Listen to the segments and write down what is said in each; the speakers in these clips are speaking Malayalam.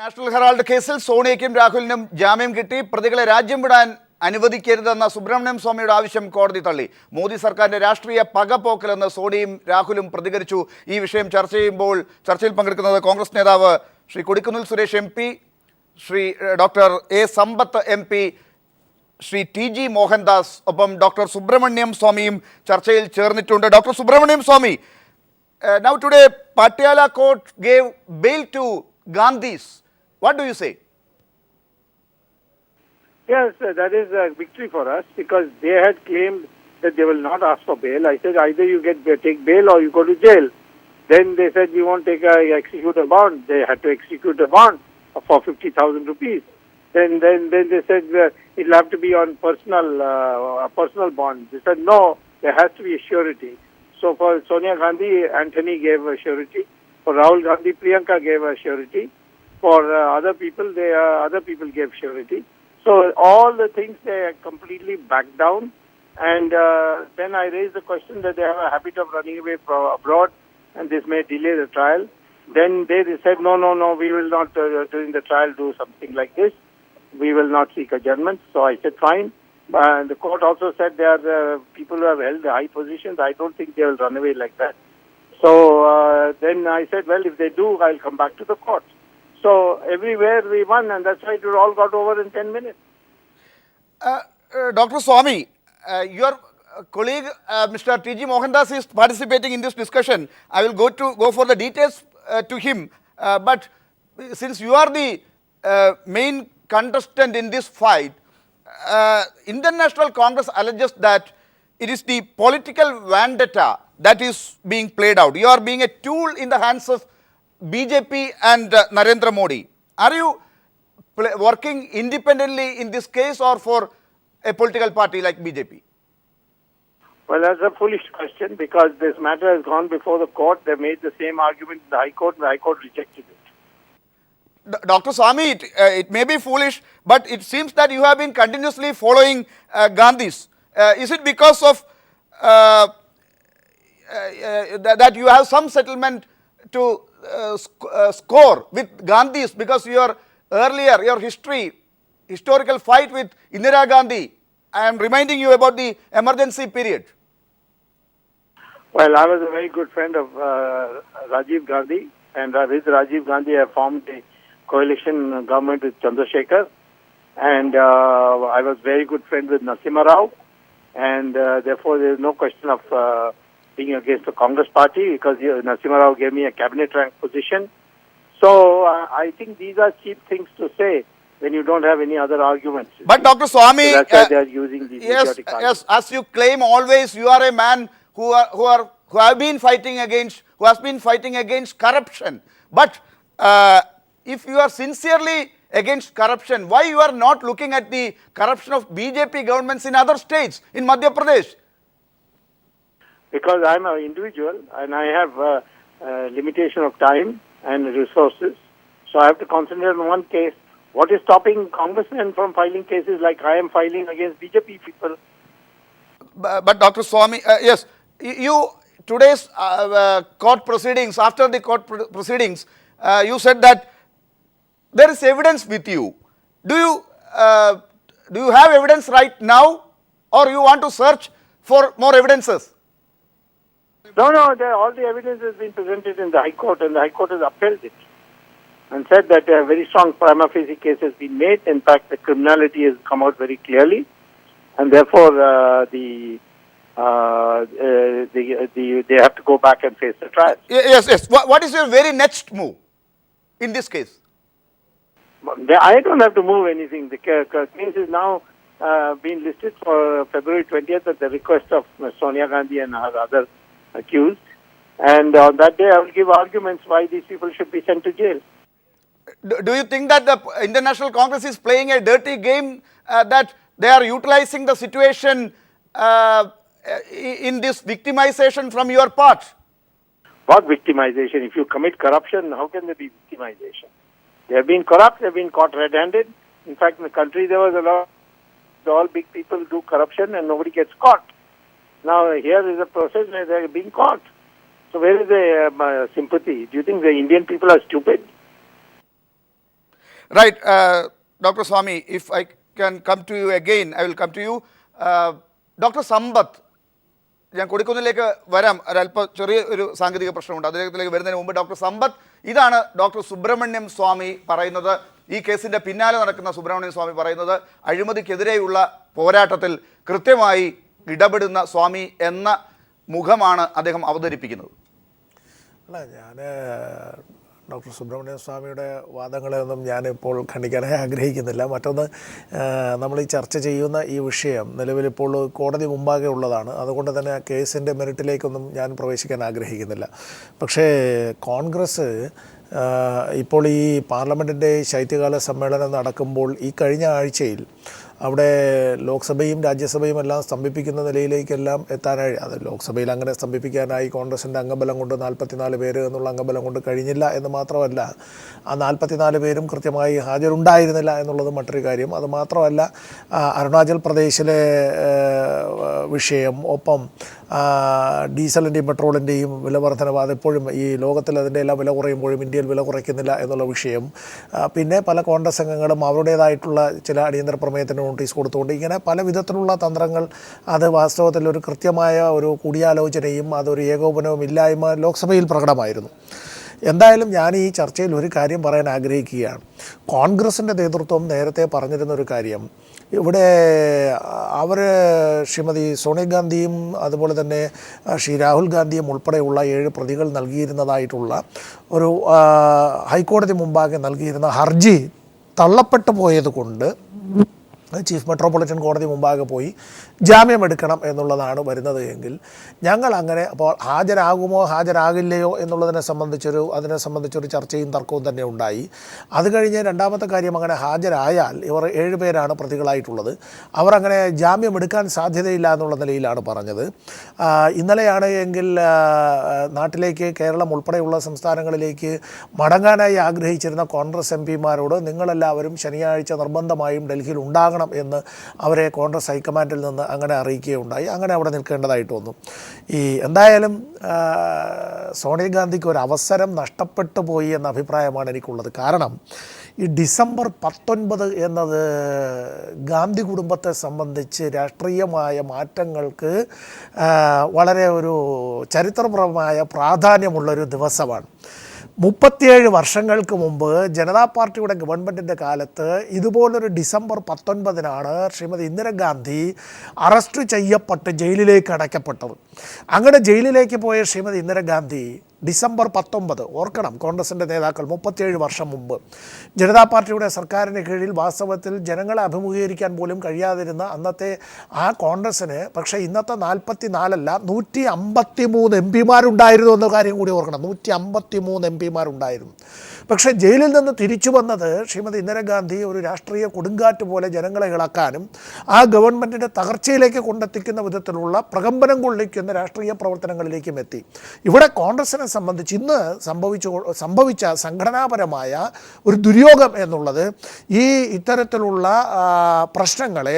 നാഷണൽ ഹെറാൾഡ് കേസിൽ സോണിയയ്ക്കും രാഹുലിനും ജാമ്യം കിട്ടി. പ്രതികളെ രാജ്യം വിടാൻ അനുവദിക്കരുതെന്ന സുബ്രഹ്മണ്യം സ്വാമിയുടെ ആവശ്യം കോടതി തള്ളി. മോദി സർക്കാരിന്റെ രാഷ്ട്രീയ പകപോക്കലെന്ന് സോണിയും രാഹുലും പ്രതികരിച്ചു. ഈ വിഷയം ചർച്ചയിൽ പങ്കെടുക്കുന്നത് കോൺഗ്രസ് നേതാവ് Shri Kodikunnil Suresh M P, Shri doctor A Sampath M P, Shri T G Mohandas, ഒപ്പം ഡോക്ടർ സുബ്രഹ്മണ്യം സ്വാമിയും ചർച്ചയിൽ ചേർന്നിട്ടുണ്ട്. Doctor Subrahmanyam Swami, now today Patiala court gave bail to Gandhis. What do you say? Yes, that is a victory for us because they had claimed that they will not ask for bail. I said either you take bail or you go to jail. Then they said we won't execute a bond. They had to execute a bond for 50,000 rupees. Then they said it'll have to be on a personal bond. They said no, there has to be a surety. So for Sonia Gandhi, Anthony gave a surety. For Rahul Gandhi, Priyanka gave a surety. For other people gave surety. So all the things they completely backed down. And then I raised the question that they have a habit of running away abroad and this may delay the trial. Then they said, no, we will not during the trial do something like this. We will not seek adjournment. So I said, fine. The court also said they are people who have held high positions. I don't think they will run away like that. So then I said, well, if they do, I'll come back to the court. So everywhere we won, and that's why it all got over in 10 minutes. Dr. Swami, your colleague Mr. T G Mohandas is participating in this discussion. I will go for the details to him. But since you are the main contestant in this fight, Indian National Congress alleges that it is the political vendetta that is being played out. You are being a tool in the hands of BJP and Narendra Modi. Are you working independently in this case or for a political party like BJP? Well, that's a foolish question because this matter has gone before the court. They made the same argument in the High Court and the High Court rejected it. Dr. Swami, it may be foolish, but it seems that you have been continuously following Gandhis. Is it because of that you have some settlement to score with Gandhis because your historical fight with Indira Gandhi? I am reminding you about the emergency period. Well, I was a very good friend of Rajiv Gandhi, and with Rajiv Gandhi I formed a coalition government with Chandrasekhar, and I was very good friend with Narasimha Rao, and therefore there is no question of being against the Congress party because Narasimha Rao gave me a cabinet rank position. So I think these are cheap things to say when you don't have any other arguments. But Dr. Swami, so that's why they are using these idiotic arguments. Yes, as you claim always, you are a man who has been fighting against corruption. But if you are sincerely against corruption, why you are not looking at the corruption of BJP governments in other states, in Madhya Pradesh? Because I'm an individual and I have a limitation of time and resources. So I have to concentrate on one case. What is stopping congressmen from filing cases like I am filing against BJP people? But Dr. Swami, yes, you today's court proceedings, after the court proceedings, you said that there is evidence with you. Do you have evidence right now, or you want to search for more evidences? No, all the evidence has been presented in the High Court, and the High Court has upheld it and said that a very strong prima facie case has been made. In fact, the criminality has come out very clearly, and therefore they have to go back and face the trial. Yes. What is your very next move in this case? I don't have to move anything. The case is now being listed for February 20th at the request of Sonia Gandhi and her other accused. And on that day, I will give arguments why these people should be sent to jail. Do you think that the Indian National Congress is playing a dirty game, that they are utilizing the situation in this victimization from your part? What victimization? If you commit corruption, how can there be victimization? They have been corrupt, they have been caught red-handed. In fact, in the country there was a lot, all big people do corruption and nobody gets caught. Now here is a process where they are being caught. So where is the sympathy? Do you think the Indian people are stupid? Right, Dr. Swami, if I can come to you again, I will come to you. Dr. Sampath, ഞാൻ കൊടിക്കുന്നിലേക്ക് വരാം. ഒരല്പം ചെറിയ ഒരു സാങ്കേതിക പ്രശ്നമുണ്ട്, അതിലേക്ക് വരുന്നതിന് മുമ്പ് ഡോക്ടർ സമ്പത്ത്, ഇതാണ് ഡോക്ടർ സുബ്രഹ്മണ്യം സ്വാമി പറയുന്നത്. ഈ കേസിൻ്റെ പിന്നാലെ നടക്കുന്ന സുബ്രഹ്മണ്യം സ്വാമി പറയുന്നത് അഴിമതിക്കെതിരെയുള്ള പോരാട്ടത്തിൽ കൃത്യമായി ഇടപെടുന്ന സ്വാമി എന്ന മുഖമാണ് അദ്ദേഹം അവതരിപ്പിക്കുന്നത്. അല്ല, ഞാൻ ഡോക്ടർ സുബ്രഹ്മണ്യ സ്വാമിയുടെ വാദങ്ങളെയൊന്നും ഞാനിപ്പോൾ ഖണ്ഡിക്കാനായി ആഗ്രഹിക്കുന്നില്ല. മറ്റൊന്ന്, നമ്മൾ ഈ ചർച്ച ചെയ്യുന്ന ഈ വിഷയം നിലവിലിപ്പോൾ കോടതി മുമ്പാകെ ഉള്ളതാണ്. അതുകൊണ്ട് തന്നെ ആ കേസിൻ്റെ മെറിറ്റിലേക്കൊന്നും ഞാൻ പ്രവേശിക്കാൻ ആഗ്രഹിക്കുന്നില്ല. പക്ഷേ കോൺഗ്രസ് ഇപ്പോൾ ഈ പാർലമെൻറ്റിൻ്റെ ശൈത്യകാല സമ്മേളനം നടക്കുമ്പോൾ ഈ കഴിഞ്ഞ ആഴ്ചയിൽ അവിടെ ലോക്സഭയും രാജ്യസഭയും എല്ലാം സ്തംഭിപ്പിക്കുന്ന നിലയിലേക്കെല്ലാം എത്താനായി, അത് ലോക്സഭയിൽ അങ്ങനെ സ്തംഭിപ്പിക്കാനായി കോൺഗ്രസിൻ്റെ അംഗബലം കൊണ്ട് 44 പേര് എന്നുള്ള അംഗബലം കൊണ്ട് കഴിഞ്ഞില്ല എന്ന് മാത്രമല്ല, ആ 44 പേരും കൃത്യമായി ഹാജരുണ്ടായിരുന്നില്ല എന്നുള്ളത് മറ്റൊരു കാര്യം. അത് മാത്രമല്ല, അരുണാചൽ പ്രദേശിലെ വിഷയം, ഒപ്പം ഡീസലിൻ്റെയും പെട്രോളിൻ്റെയും വില വർധനവ്, അതെപ്പോഴും ഈ ലോകത്തിൽ അതിൻ്റെ എല്ലാം വില കുറയുമ്പോഴും ഇന്ത്യയിൽ വില കുറയ്ക്കുന്നില്ല എന്നുള്ള വിഷയം, പിന്നെ പല കോൺഗ്രസ് അംഗങ്ങളും അവരുടേതായിട്ടുള്ള ചില അടിയന്തര പ്രമേയത്തിന് നോട്ടീസ് കൊടുത്തുകൊണ്ട് ഇങ്ങനെ പല വിധത്തിലുള്ള തന്ത്രങ്ങൾ, അത് വാസ്തവത്തിൽ ഒരു കൃത്യമായ ഒരു കൂടിയാലോചനയും അതൊരു ഏകോപനവും ഇല്ലായ്മ ലോക്സഭയിൽ പ്രകടമായിരുന്നു. എന്തായാലും ഞാൻ ഈ ചർച്ചയിൽ ഒരു കാര്യം പറയാൻ ആഗ്രഹിക്കുകയാണ്. കോൺഗ്രസിൻ്റെ നേതൃത്വം നേരത്തെ പറഞ്ഞിരുന്നൊരു കാര്യം, ഇവിടെ അവർ ശ്രീമതി സോണിയാഗാന്ധിയും അതുപോലെ തന്നെ ശ്രീ രാഹുൽ ഗാന്ധിയും ഉൾപ്പെടെയുള്ള 7 പ്രതികൾ നൽകിയിരുന്നതായിട്ടുള്ള ഒരു ഹൈക്കോടതി മുമ്പാകെ നൽകിയിരുന്ന ഹർജി തള്ളപ്പെട്ടു പോയത് കൊണ്ട് ചീഫ് മെട്രോപൊളിറ്റൻ കോടതി മുമ്പാകെ പോയി ജാമ്യമെടുക്കണം എന്നുള്ളതാണ് വരുന്നത് എങ്കിൽ, ഞങ്ങൾ അങ്ങനെ അപ്പോൾ ഹാജരാകുമോ ഹാജരാകില്ലയോ എന്നുള്ളതിനെ സംബന്ധിച്ചൊരു ചർച്ചയും തർക്കവും തന്നെ ഉണ്ടായി. അത് കഴിഞ്ഞ് രണ്ടാമത്തെ കാര്യം, അങ്ങനെ ഹാജരായാൽ ഇവർ 7 പേരാണ് പ്രതികളായിട്ടുള്ളത്, അവർ അങ്ങനെ ജാമ്യമെടുക്കാൻ സാധ്യതയില്ല എന്നുള്ള നിലയിലാണ് പറഞ്ഞത്. ഇന്നലെയാണ് എങ്കിൽ നാട്ടിലേക്ക്, കേരളം ഉൾപ്പെടെയുള്ള സംസ്ഥാനങ്ങളിലേക്ക് മടങ്ങാനായി ആഗ്രഹിച്ചിരുന്ന കോൺഗ്രസ് എംപിമാരോട് നിങ്ങളെല്ലാവരും ശനിയാഴ്ച നിർബന്ധമായും ഡൽഹിയിൽ ഉണ്ടാകണം എന്ന് അവരെ കോൺഗ്രസ് ഹൈക്കമാൻഡിൽ നിന്ന് അങ്ങനെ അറിയിക്കുകയുണ്ടായി. അങ്ങനെ അവിടെ നിൽക്കേണ്ടതായിട്ട് വന്നു. എന്തായാലും സോണിയാഗാന്ധിക്ക് ഒരു അവസരം നഷ്ടപ്പെട്ടു പോയി എന്ന അഭിപ്രായമാണ് എനിക്കുള്ളത്. കാരണം ഈ ഡിസംബർ 19 എന്നത് ഗാന്ധി കുടുംബത്തെ സംബന്ധിച്ച് രാഷ്ട്രീയമായ മാറ്റങ്ങൾക്ക് വളരെ ഒരു ചരിത്രപരമായ പ്രാധാന്യമുള്ളൊരു ദിവസമാണ്. 37 വർഷങ്ങൾക്ക് മുമ്പ് ജനതാ പാർട്ടിയുടെ ഗവൺമെൻറ്റിൻ്റെ കാലത്ത് ഇതുപോലൊരു ഡിസംബർ 19 ശ്രീമതി ഇന്ദിരാഗാന്ധി അറസ്റ്റ് ചെയ്യപ്പെട്ട് ജയിലിലേക്ക് അടയ്ക്കപ്പെട്ടത്. അങ്ങനെ ജയിലിലേക്ക് പോയ ശ്രീമതി ഇന്ദിരാഗാന്ധി ഡിസംബർ 19, ഓർക്കണം, കോൺഗ്രസിൻ്റെ നേതാക്കൾ 37 വർഷം മുമ്പ് ജനതാ പാർട്ടിയുടെ സർക്കാരിന് കീഴിൽ വാസ്തവത്തിൽ ജനങ്ങളെ അഭിമുഖീകരിക്കാൻ പോലും കഴിയാതിരുന്ന അന്നത്തെ ആ കോൺഗ്രസ്സിന് പക്ഷേ ഇന്നത്തെ 44 അല്ല 153 എംപിമാരുണ്ടായിരുന്നു എന്ന കാര്യം കൂടി ഓർക്കണം. 153 എംപിമാരുണ്ടായിരുന്നു. പക്ഷേ ജയിലിൽ നിന്ന് തിരിച്ചു വന്നത് ശ്രീമതി ഇന്ദിരാഗാന്ധി ഒരു രാഷ്ട്രീയ കൊടുങ്കാറ്റ് പോലെ ജനങ്ങളെ ഇളക്കാനും ആ ഗവൺമെൻറ്റിൻ്റെ തകർച്ചയിലേക്ക് കൊണ്ടെത്തിക്കുന്ന വിധത്തിലുള്ള പ്രകമ്പനം കൊള്ളിക്കുന്ന രാഷ്ട്രീയ പ്രവർത്തനങ്ങളിലേക്കും എത്തി. ഇവിടെ കോൺഗ്രസിനെ സംബന്ധിച്ച് ഇന്ന് സംഭവിച്ച സംഘടനാപരമായ ഒരു ദുര്യോഗം എന്നുള്ളത് ഈ ഇത്തരത്തിലുള്ള പ്രശ്നങ്ങളെ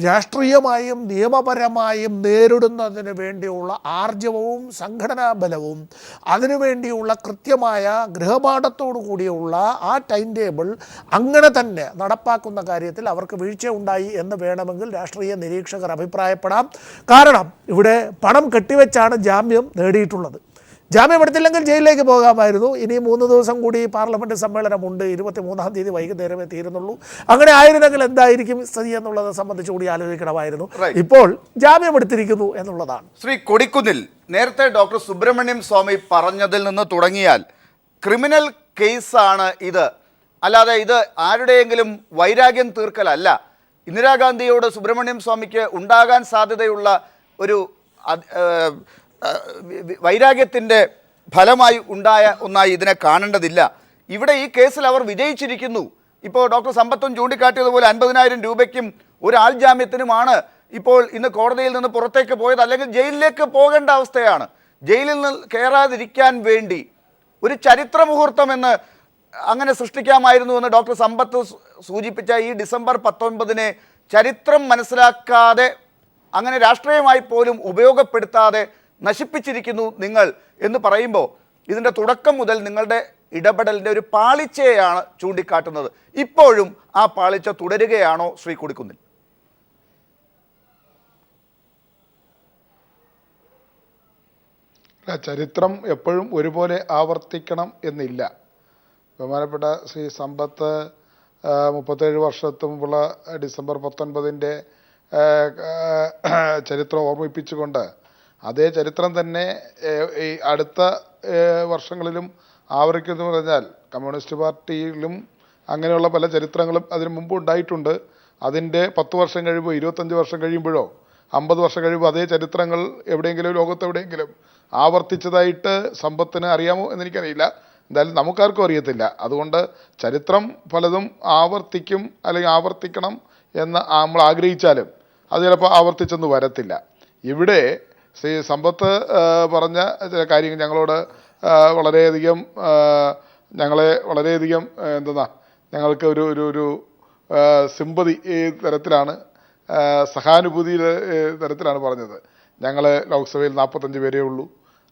രാഷ്ട്രീയമായും നിയമപരമായും നേരിടുന്നതിന് വേണ്ടിയുള്ള ആർജവവും സംഘടനാ ബലവും അതിനുവേണ്ടിയുള്ള കൃത്യമായ ഗൃഹപാഠത്തോടു കൂടിയുള്ള ആ ടൈം ടേബിൾ അങ്ങനെ തന്നെ നടപ്പാക്കുന്ന കാര്യത്തിൽ അവർക്ക് വീഴ്ച ഉണ്ടായി എന്ന് വേണമെങ്കിൽ രാഷ്ട്രീയ നിരീക്ഷകർ അഭിപ്രായപ്പെടാം. കാരണം ഇവിടെ പണം കെട്ടിവെച്ചാണ് ജാമ്യം നേടിയിട്ടുള്ളത്. ജാമ്യം എടുത്തില്ലെങ്കിൽ ജയിലിലേക്ക് പോകാമായിരുന്നു. ഇനി 3 ദിവസം കൂടി പാർലമെൻറ്റ് സമ്മേളനമുണ്ട്. 23-ാം തീയതി വൈകുന്നേരമേ തീരുന്നുള്ളൂ. അങ്ങനെ ആയിരുന്നെങ്കിൽ എന്തായിരിക്കും സ്ഥിതി എന്നുള്ളത് സംബന്ധിച്ച് കൂടി ആലോചിക്കണമായിരുന്നു. ഇപ്പോൾ ജാമ്യം എടുത്തിരിക്കുന്നു എന്നുള്ളതാണ്. ശ്രീ കൊടിക്കുന്നിൽ, നേരത്തെ ഡോക്ടർ സുബ്രഹ്മണ്യം സ്വാമി പറഞ്ഞതിൽ നിന്ന് തുടങ്ങിയാൽ ക്രിമിനൽ കേസാണ് ഇത്, അല്ലാതെ ഇത് ആരുടെയെങ്കിലും വൈരാഗ്യം തീർക്കലല്ല. ഇന്ദിരാഗാന്ധിയോട് സുബ്രഹ്മണ്യം സ്വാമിക്ക് ഉണ്ടാകാൻ സാധ്യതയുള്ള ഒരു വൈരാഗ്യത്തിൻ്റെ ഫലമായി ഉണ്ടായ ഒന്നായി ഇതിനെ കാണേണ്ടതില്ല. ഇവിടെ ഈ കേസിൽ അവർ വിജയിച്ചിരിക്കുന്നു. ഇപ്പോൾ ഡോക്ടർ സമ്പത്തും ചൂണ്ടിക്കാട്ടിയതുപോലെ 50,000 രൂപയ്ക്കും ഒരു ആൾ ജാമ്യത്തിനുമാണ് ഇപ്പോൾ ഇന്ന് കോടതിയിൽ നിന്ന് പുറത്തേക്ക് പോയത്. അല്ലെങ്കിൽ ജയിലിലേക്ക് പോകേണ്ട അവസ്ഥയാണ്. ജയിലിൽ നിന്ന് കയറാതിരിക്കാൻ വേണ്ടി ഒരു ചരിത്ര മുഹൂർത്തം എന്ന് അങ്ങനെ സൃഷ്ടിക്കാമായിരുന്നു എന്ന് ഡോക്ടർ സമ്പത്ത് സൂചിപ്പിച്ച ഈ ഡിസംബർ 19 ചരിത്രം മനസ്സിലാക്കാതെ, അങ്ങനെ രാഷ്ട്രീയമായി പോലും ഉപയോഗപ്പെടുത്താതെ നശിപ്പിച്ചിരിക്കുന്നു നിങ്ങൾ എന്ന് പറയുമ്പോൾ, ഇതിൻ്റെ തുടക്കം മുതൽ നിങ്ങളുടെ ഇടപെടലിൻ്റെ ഒരു പാളിച്ചയാണ് ചൂണ്ടിക്കാട്ടുന്നത്. ഇപ്പോഴും ആ പാളിച്ച തുടരുകയാണോ ശ്രീ കൊടിക്കുന്നിൽ? ചരിത്രം എപ്പോഴും ഒരുപോലെ ആവർത്തിക്കണം എന്നില്ല. ബഹുമാനപ്പെട്ട ശ്രീ സമ്പത്ത് 37 വർഷത്തിന് മുമ്പുള്ള ഡിസംബർ 19 ചരിത്രം ഓർമ്മിപ്പിച്ചുകൊണ്ട് അതേ ചരിത്രം തന്നെ ഈ അടുത്ത വർഷങ്ങളിലും ആവർത്തിക്കുന്നു പറഞ്ഞാൽ കമ്മ്യൂണിസ്റ്റ് പാർട്ടിയിലും അങ്ങനെയുള്ള പല ചരിത്രങ്ങളും അതിനു മുമ്പ് ഉണ്ടായിട്ടുണ്ട്. അതിൻ്റെ 10 വർഷം കഴിയുമ്പോൾ 25 വർഷം കഴിയുമ്പോഴോ 50 വർഷം കഴിയുമ്പോൾ അതേ ചരിത്രങ്ങൾ എവിടെയെങ്കിലും ലോകത്തെവിടെയെങ്കിലും ആവർത്തിച്ചതായിട്ട് സമ്പത്തിന് അറിയാമോ എന്നെനിക്കറിയില്ല. എന്തായാലും നമുക്കാർക്കും അറിയത്തില്ല. അതുകൊണ്ട് ചരിത്രം പലതും ആവർത്തിക്കും അല്ലെങ്കിൽ ആവർത്തിക്കണം എന്ന് നമ്മൾ ആഗ്രഹിച്ചാലും അത് ചിലപ്പോൾ ആവർത്തിച്ചൊന്നും വരത്തില്ല. ഇവിടെ ശ്രീ സമ്പത്ത് പറഞ്ഞ ചില കാര്യങ്ങൾ ഞങ്ങളോട് വളരെയധികം ഞങ്ങളെ വളരെയധികം ഞങ്ങൾക്ക് ഒരു സിമ്പതി തരത്തിലാണ്, സഹാനുഭൂതി തരത്തിലാണ് പറഞ്ഞത്. ഞങ്ങൾ ലോക്സഭയിൽ 45 പേരേ ഉള്ളൂ,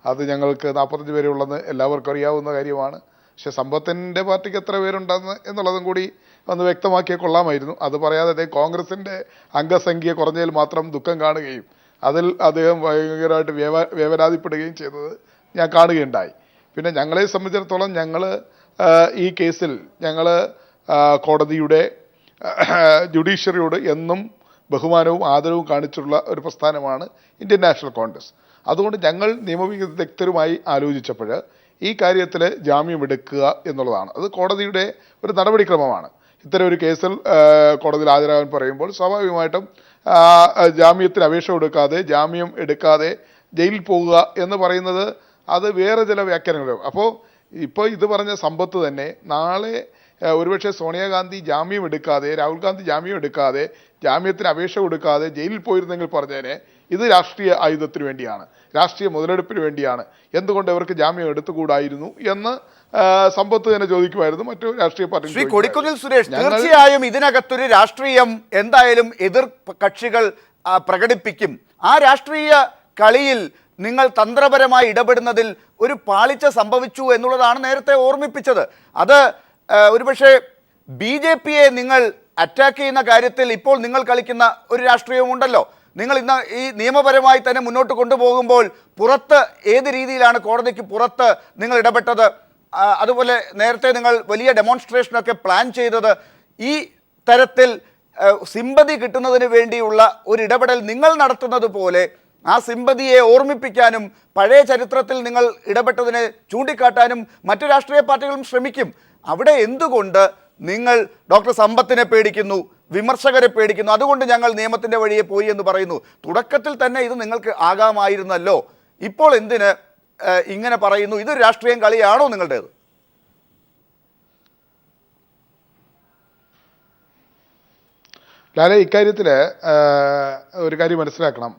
അത് ഞങ്ങൾക്ക് 45 പേരേ ഉള്ളെന്ന് എല്ലാവർക്കും അറിയാവുന്ന കാര്യമാണ്. പക്ഷെ സമ്പത്തിൻ്റെ പാർട്ടിക്ക് എത്ര പേരുണ്ടെന്ന് എന്നുള്ളതും കൂടി ഒന്ന് വ്യക്തമാക്കിയാൽ കൊള്ളാമായിരുന്നു. അത് പറയാതെ കോൺഗ്രസിൻ്റെ അംഗസംഖ്യ കുറഞ്ഞതിൽ മാത്രം ദുഃഖം കാണുകയും അതിൽ അദ്ദേഹം ഭയങ്കരമായിട്ട് വേവനാതിപ്പെടുകയും ചെയ്തത് ഞാൻ കാണുകയുണ്ടായി. പിന്നെ ഞങ്ങളെ സംബന്ധിച്ചിടത്തോളം ഞങ്ങൾ ഈ കേസിൽ ഞങ്ങൾ കോടതിയുടെ ജുഡീഷ്യറിയോട് എന്നും ബഹുമാനവും ആദരവും കാണിച്ചിട്ടുള്ള ഒരു പ്രസ്ഥാനമാണ് ഇന്ത്യൻ നാഷണൽ കോൺഗ്രസ്. അതുകൊണ്ട് ഞങ്ങൾ നിയമവിദഗ്ധരുമായി ആലോചിച്ചപ്പോൾ ഈ കാര്യത്തിൽ ജാമ്യം എടുക്കുക എന്നുള്ളതാണ്. അത് കോടതിയുടെ ഒരു നടപടിക്രമമാണ്. ഇത്തരം ഒരു കേസിൽ കോടതിയിൽ ഹാജരാകാൻ പറയുമ്പോൾ സ്വാഭാവികമായിട്ടും ജാമ്യത്തിന് അപേക്ഷ കൊടുക്കാതെ ജാമ്യം എടുക്കാതെ ജയിലിൽ പോകുക എന്ന് പറയുന്നത് അത് വേറെ ചില വ്യാഖ്യാനങ്ങളും. അപ്പോൾ ഇപ്പോൾ ഇത് പറഞ്ഞ സമ്പത്ത് തന്നെ നാളെ ഒരുപക്ഷെ സോണിയാഗാന്ധി ജാമ്യം എടുക്കാതെ രാഹുൽ ഗാന്ധി ജാമ്യം എടുക്കാതെ ജാമ്യത്തിന് അപേക്ഷ കൊടുക്കാതെ ജയിലിൽ പോയിരുന്നെങ്കിൽ പറഞ്ഞേനെ ഇത് രാഷ്ട്രീയ ആയുധത്തിന് വേണ്ടിയാണ്, രാഷ്ട്രീയ മുതലെടുപ്പിന് വേണ്ടിയാണ്, എന്തുകൊണ്ട് ഇവർക്ക് ജാമ്യം എടുത്തുകൂടായിരുന്നു എന്ന് സമ്പത്ത് തന്നെ ചോദിക്കുമായിരുന്നു. മറ്റു രാഷ്ട്രീയ പാർട്ടി ശ്രീ കൊടിക്കുന്നിൽ സുരേഷ്, തീർച്ചയായും ഇതിനകത്തൊരു രാഷ്ട്രീയം എന്തായാലും എതിർ കക്ഷികൾ പ്രകടിപ്പിക്കും. ആ രാഷ്ട്രീയ കളിയിൽ നിങ്ങൾ തന്ത്രപരമായി ഇടപെടുന്നതിൽ ഒരു പാളിച്ച സംഭവിച്ചു എന്നുള്ളതാണ് നേരത്തെ ഓർമ്മിപ്പിച്ചത്. അത് ഒരുപക്ഷെ BJPയെ നിങ്ങൾ അറ്റാക്ക് ചെയ്യുന്ന കാര്യത്തിൽ ഇപ്പോൾ നിങ്ങൾ കളിക്കുന്ന ഒരു രാഷ്ട്രീയമുണ്ടല്ലോ. നിങ്ങൾ ഇന്ന് ഈ നിയമപരമായി തന്നെ മുന്നോട്ട് കൊണ്ടുപോകുമ്പോൾ പുറത്ത് ഏത് രീതിയിലാണ് കോടതിക്ക് പുറത്ത് നിങ്ങൾ ഇടപെട്ടത്? അതുപോലെ നേരത്തെ നിങ്ങൾ വലിയ ഡെമോൺസ്ട്രേഷനൊക്കെ പ്ലാൻ ചെയ്തത് ഈ തരത്തിൽ സിമ്പതി കിട്ടുന്നതിന് വേണ്ടിയുള്ള ഒരു ഇടപെടൽ നിങ്ങൾ നടത്തുന്നത് പോലെ ആ സിമ്പതിയെ ഓർമ്മിപ്പിക്കാനും പഴയ ചരിത്രത്തിൽ നിങ്ങൾ ഇടപെട്ടതിനെ ചൂണ്ടിക്കാട്ടാനും മറ്റു രാഷ്ട്രീയ പാർട്ടികളും ശ്രമിക്കും. അവിടെ എന്തുകൊണ്ട് നിങ്ങൾ ഡോക്ടർ സമ്പത്തിനെ പേടിക്കുന്നു, വിമർശകരെ പേടിക്കുന്നു, അതുകൊണ്ട് ഞങ്ങൾ നിയമത്തിൻ്റെ വഴിയെ പോയി എന്ന് പറയുന്നു? തുടക്കത്തിൽ തന്നെ ഇത് നിങ്ങൾക്ക് ആകാമായിരുന്നല്ലോ. ഇപ്പോൾ എന്തിന് ഇങ്ങനെ പറയുന്നു? ഇതൊരു രാഷ്ട്രീയം കളിയാണോ നിങ്ങളുടേത്? ലാലെ, ഇക്കാര്യത്തിൽ ഒരു കാര്യം മനസ്സിലാക്കണം.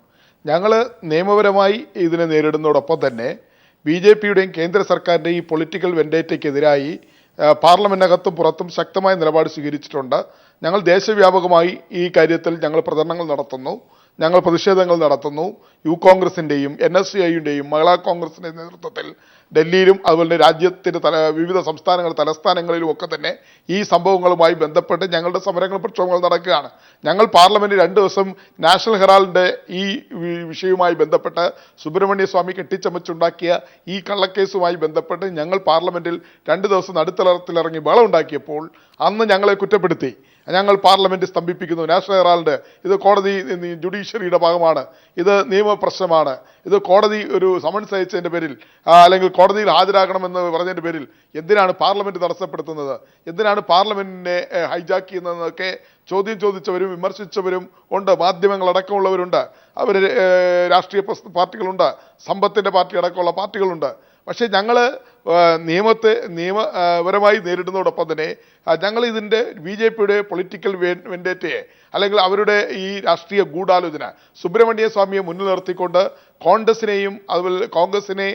ഞങ്ങൾ നിയമപരമായി ഇതിനെ നേരിടുന്നതോടൊപ്പം തന്നെ BJPയുടെയും കേന്ദ്ര സർക്കാരിൻ്റെയും ഈ പൊളിറ്റിക്കൽ വെൻഡേറ്റയ്ക്കെതിരായി പാർലമെൻറ്റിനകത്തും പുറത്തും ശക്തമായ നിലപാട് സ്വീകരിച്ചിട്ടുണ്ട്. ഞങ്ങൾ ദേശവ്യാപകമായി ഈ കാര്യത്തിൽ ഞങ്ങൾ പ്രചരണങ്ങൾ നടത്തുന്നു, ഞങ്ങൾ പ്രതിഷേധങ്ങൾ നടത്തുന്നു. യൂത്ത് NSCIയുടെയും മഹിളാ കോൺഗ്രസിൻ്റെ നേതൃത്വത്തിൽ ഡൽഹിയിലും അതുപോലെ രാജ്യത്തിൻ്റെ വിവിധ തലസ്ഥാനങ്ങളിലും ഒക്കെ തന്നെ ഈ സംഭവങ്ങളുമായി ബന്ധപ്പെട്ട് ഞങ്ങളുടെ സമരങ്ങൾ പ്രക്ഷോഭങ്ങൾ നടക്കുകയാണ്. ഞങ്ങൾ പാർലമെൻറ്റിൽ 2 ദിവസം നാഷണൽ ഹെറാൾഡിൻ്റെ ഈ വിഷയവുമായി ബന്ധപ്പെട്ട് സുബ്രഹ്മണ്യ സ്വാമി കെട്ടിച്ചമച്ചുണ്ടാക്കിയ ഈ കള്ളക്കേസുമായി ബന്ധപ്പെട്ട് ഞങ്ങൾ പാർലമെൻറ്റിൽ 2 ദിവസം നടുത്തളത്തിലിറങ്ങി ബഹളം ഉണ്ടാക്കിയപ്പോൾ അന്ന് ഞങ്ങളെ കുറ്റപ്പെടുത്തി. ഞങ്ങൾ പാർലമെൻറ്റ് സ്തംഭിപ്പിക്കുന്നു, നാഷണൽ ഹെറാൾഡ് ഇത് കോടതി ജുഡീഷ്യറിയുടെ ഭാഗമാണ്, ഇത് നിയമപ്രശ്നമാണ്, ഇത് കോടതി ഒരു സമൻസ് അയച്ചതിൻ്റെ പേരിൽ അല്ലെങ്കിൽ കോടതിയിൽ ഹാജരാകണമെന്ന് പറഞ്ഞതിൻ്റെ പേരിൽ എന്തിനാണ് പാർലമെൻറ്റ് തടസ്സപ്പെടുത്തുന്നത്, എന്തിനാണ് പാർലമെൻറ്റിനെ ഹൈജാക്ക് ചെയ്യുന്നതെന്നൊക്കെ ചോദ്യം ചോദിച്ചവരും വിമർശിച്ചവരും ഉണ്ട്. മാധ്യമങ്ങളടക്കമുള്ളവരുണ്ട്, അവർ രാഷ്ട്രീയ പാർട്ടികളുണ്ട്, സമ്പത്തിൻ്റെ പാർട്ടി അടക്കമുള്ള പാർട്ടികളുണ്ട്. പക്ഷേ ഞങ്ങൾ നിയമപരമായി നേരിടുന്നതോടൊപ്പം തന്നെ ഞങ്ങൾ ഇതിൻ്റെ BJPയുടെ പൊളിറ്റിക്കൽ വെൻഡേറ്റയെ അല്ലെങ്കിൽ അവരുടെ ഈ രാഷ്ട്രീയ ഗൂഢാലോചന സുബ്രഹ്മണ്യ സ്വാമിയെ മുന്നിൽ നിർത്തിക്കൊണ്ട് കോൺഗ്രസിനെയും അതുപോലെ കോൺഗ്രസിനെ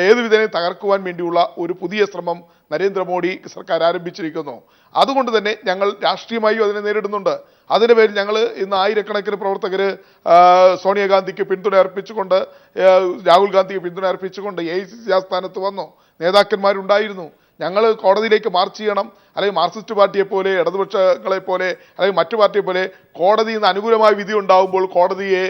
ഏതുവിധേനയും തകർക്കുവാൻ വേണ്ടിയുള്ള ഒരു പുതിയ ശ്രമം നരേന്ദ്രമോദി സർക്കാർ ആരംഭിച്ചിരിക്കുന്നു. അതുകൊണ്ട് തന്നെ ഞങ്ങൾ രാഷ്ട്രീയമായും അതിനെ നേരിടുന്നുണ്ട്. അതിൻ്റെ പേരിൽ ഞങ്ങൾ ഇന്ന് ആയിരക്കണക്കിന് പ്രവർത്തകർ സോണിയാഗാന്ധിക്ക് പിന്തുണ അർപ്പിച്ചുകൊണ്ട് രാഹുൽ ഗാന്ധിക്ക് പിന്തുണ അർപ്പിച്ചുകൊണ്ട് AICC ആസ്ഥാനത്ത് വന്നു. നേതാക്കന്മാരുണ്ടായിരുന്നു. ഞങ്ങൾ കോടതിയിലേക്ക് മാർച്ച് ചെയ്യണം, അല്ലെങ്കിൽ മാർക്സിസ്റ്റ് പാർട്ടിയെ പോലെ, ഇടതുപക്ഷങ്ങളെ പോലെ, അല്ലെങ്കിൽ മറ്റു പാർട്ടിയെ പോലെ കോടതിയിൽ നിന്ന് അനുകൂലമായ വിധി ഉണ്ടാകുമ്പോൾ കോടതിയെ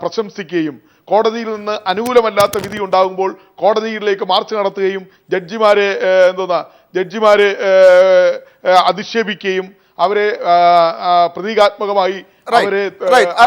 പ്രശംസിക്കുകയും കോടതിയിൽ നിന്ന് അനുകൂലമല്ലാത്ത വിധി ഉണ്ടാകുമ്പോൾ കോടതിയിലേക്ക് മാർച്ച് നടത്തുകയും ജഡ്ജിമാരെ അധിക്ഷേപിക്കുകയും അവരെ പ്രതീകാത്മകമായി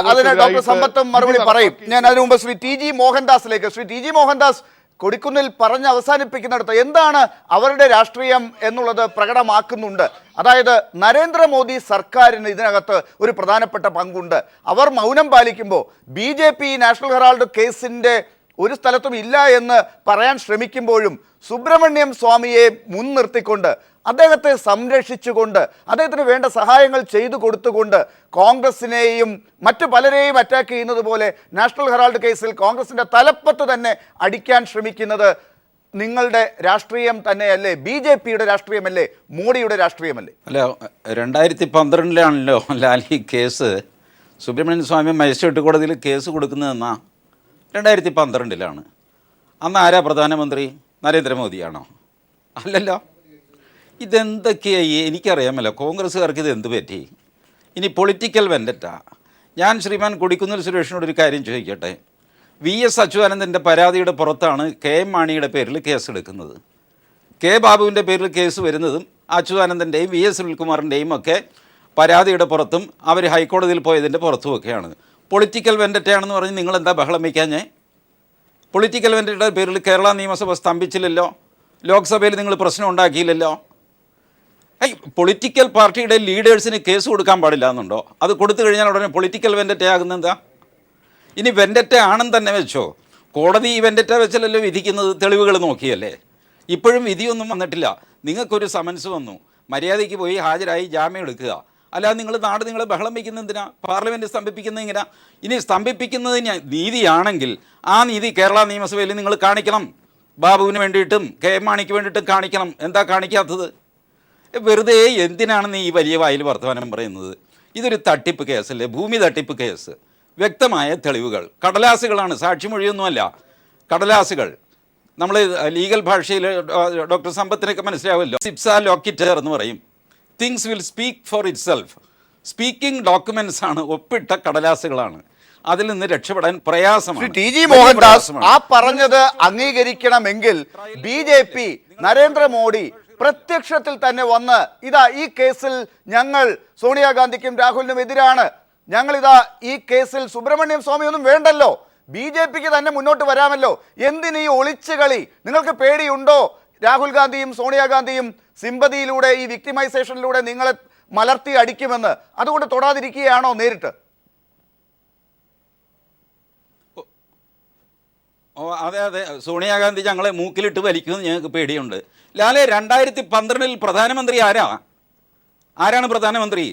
അതിന് ഡോക്ടർ സമ്പത്തും മറുപടി പറയും. ഞാൻ അതിനു മുമ്പ് ശ്രീ ടി ജി മോഹൻദാസിലേക്ക്. ശ്രീ ടി ജി മോഹൻദാസ്, കൊടിക്കുന്നിൽ പറഞ്ഞ് അവസാനിപ്പിക്കുന്നിടത്ത് എന്താണ് അവരുടെ രാഷ്ട്രീയം എന്നുള്ളത് പ്രകടമാക്കുന്നുണ്ട്. അതായത് നരേന്ദ്രമോദി സർക്കാരിന് ഇതിനകത്ത് ഒരു പ്രധാനപ്പെട്ട പങ്കുണ്ട്. അവർ മൗനം പാലിക്കുമ്പോൾ BJP നാഷണൽ ഹെറാൾഡ് കേസിൻ്റെ ഒരു സ്ഥലത്തും ഇല്ല എന്ന് പറയാൻ ശ്രമിക്കുമ്പോഴും സുബ്രഹ്മണ്യം സ്വാമിയെ മുൻനിർത്തിക്കൊണ്ട് അദ്ദേഹത്തെ സംരക്ഷിച്ചുകൊണ്ട് അദ്ദേഹത്തിന് വേണ്ട സഹായങ്ങൾ ചെയ്തു കൊടുത്തുകൊണ്ട് കോൺഗ്രസിനെയും മറ്റു പലരെയും അറ്റാക്ക് ചെയ്യുന്നത് പോലെ നാഷണൽ ഹെറാൾഡ് കേസിൽ കോൺഗ്രസിൻ്റെ തലപ്പത്ത് തന്നെ അടിക്കാൻ ശ്രമിക്കുന്നത് നിങ്ങളുടെ രാഷ്ട്രീയം തന്നെയല്ലേ? BJPയുടെ രാഷ്ട്രീയമല്ലേ? മോഡിയുടെ രാഷ്ട്രീയമല്ലേ? അല്ല, 2012-ലാണല്ലോ ലാലി കേസ് സുബ്രഹ്മണ്യൻ സ്വാമി മജിസ്ട്രേറ്റ് കോടതിയിൽ കേസ് കൊടുക്കുന്നതെന്നാ 2012-ലാണ്. അന്ന് ആരാ പ്രധാനമന്ത്രി? നരേന്ദ്രമോദിയാണോ? അല്ലല്ലോ. ഇതെന്തൊക്കെയായി എനിക്കറിയാമല്ലോ. കോൺഗ്രസ്സുകാർക്ക് ഇത് എന്ത് പറ്റി? ഇനി പൊളിറ്റിക്കൽ വെൻഡറ്റ. ഞാൻ ശ്രീമാൻ കൊടിക്കുന്നിൽ സുരേഷിനോട് ഒരു കാര്യം ചോദിക്കട്ടെ. VS അച്യുതാനന്ദൻ്റെ പരാതിയുടെ പുറത്താണ് KM മാണിയുടെ പേരിൽ കേസെടുക്കുന്നത്. K ബാബുവിൻ്റെ പേരിൽ കേസ് വരുന്നതും അച്യുതാനന്ദൻ്റെയും VS സുനിൽകുമാറിൻ്റെയും ഒക്കെ പരാതിയുടെ പുറത്തും അവർ ഹൈക്കോടതിയിൽ പോയതിൻ്റെ പുറത്തുമൊക്കെയാണ്. പൊളിറ്റിക്കൽ വെൻഡറ്റയാണെന്ന് പറഞ്ഞ് നിങ്ങളെന്താ ബഹളം വയ്ക്കാഞ്ഞേ? പൊളിറ്റിക്കൽ വെൻഡറ്റയുടെ പേരിൽ കേരള നിയമസഭ സ്തംഭിച്ചില്ലല്ലോ, ലോക്സഭയിൽ നിങ്ങൾ പ്രശ്നം ഉണ്ടാക്കിയില്ലല്ലോ. പൊളിറ്റിക്കൽ പാർട്ടിയുടെ ലീഡേഴ്സിന് കേസ് കൊടുക്കാൻ പാടില്ല എന്നുണ്ടോ? അത് കൊടുത്തു കഴിഞ്ഞാൽ ഉടനെ പൊളിറ്റിക്കൽ വെൻഡറ്റ ആകുന്നത് എന്താ? ഇനി വെൻഡറ്റ ആണെന്ന് തന്നെ വെച്ചോ, കോടതി ഈ വെൻഡറ്റ വെച്ചല്ലോ വിധിക്കുന്നത്, തെളിവുകൾ നോക്കിയല്ലേ. ഇപ്പോഴും വിധിയൊന്നും വന്നിട്ടില്ല. നിങ്ങൾക്കൊരു സമൻസ് വന്നു, മര്യാദയ്ക്ക് പോയി ഹാജരായി ജാമ്യം എടുക്കുക. അല്ലാതെ നിങ്ങളെ ബഹളം വയ്ക്കുന്ന എന്തിനാ? പാർലമെൻറ്റ് സ്തംഭിപ്പിക്കുന്നത് ഇങ്ങനെ. ഇനി സ്തംഭിപ്പിക്കുന്നതിന് നീതിയാണെങ്കിൽ ആ നീതി കേരള നിയമസഭയിൽ നിങ്ങൾ കാണിക്കണം. ബാബുവിന് വേണ്ടിയിട്ടും KM മാണിക്ക് വേണ്ടിയിട്ടും കാണിക്കണം. എന്താ കാണിക്കാത്തത്? വെറുതെ എന്തിനാണ് നീ ഈ വലിയ വായിൽ വർത്തമാനം പറയുന്നത്? ഇതൊരു തട്ടിപ്പ് കേസല്ലേ, ഭൂമി തട്ടിപ്പ് കേസ്. വ്യക്തമായ തെളിവുകൾ, കടലാസുകളാണ്, സാക്ഷിമൊഴിയൊന്നുമല്ല, കടലാസുകൾ. നമ്മൾ ലീഗൽ ഭാഷയിൽ ഡോക്ടർ സമ്പത്തിനൊക്കെ മനസ്സിലാവുമല്ലോ. സിപ്സ ലോക്കിറ്റർ എന്ന് പറയും. Things will speak for it self. Speaking documents ആണ്, ഒപ്പിട്ട കടലാസുകളാണ്. അതിൽ നിന്ന് രക്ഷപ്പെടാൻ പ്രയാസമാണ്. ടി ജി മോഹൻദാസ് ആ പറഞ്ഞത് അംഗീകരിക്കണമെങ്കിൽ BJP നരേന്ദ്രമോദി പ്രത്യക്ഷത്തിൽ തന്നെ വന്ന് ഇതാ ഈ കേസിൽ ഞങ്ങൾ സോണിയാഗാന്ധിക്കും രാഹുലിനും എതിരാണ്, ഞങ്ങളിതാ ഈ കേസിൽ സുബ്രഹ്മണ്യം സ്വാമി ഒന്നും വേണ്ടല്ലോ, BJPക്ക് തന്നെ മുന്നോട്ട് വരാമല്ലോ, എന്തിന് ഈ ഒളിച്ചുകളി? നിങ്ങൾക്ക് പേടിയുണ്ടോ? രാഹുൽ ഗാന്ധിയും സോണിയാഗാന്ധിയും സിമ്പതിയിലൂടെ ഈ വിക്ടിമൈസേഷനിലൂടെ നിങ്ങളെ മലർത്തി അടിക്കുമെന്ന്, അതുകൊണ്ട് തൊടാതിരിക്കുകയാണോ നേരിട്ട്? അതെ, സോണിയാഗാന്ധി ഞങ്ങളെ മൂക്കിലിട്ട് വലിക്കുമെന്ന് ഞങ്ങൾക്ക് പേടിയുണ്ട്. ലാലെ, 2012-ൽ പ്രധാനമന്ത്രി ആരാണ് പ്രധാനമന്ത്രി?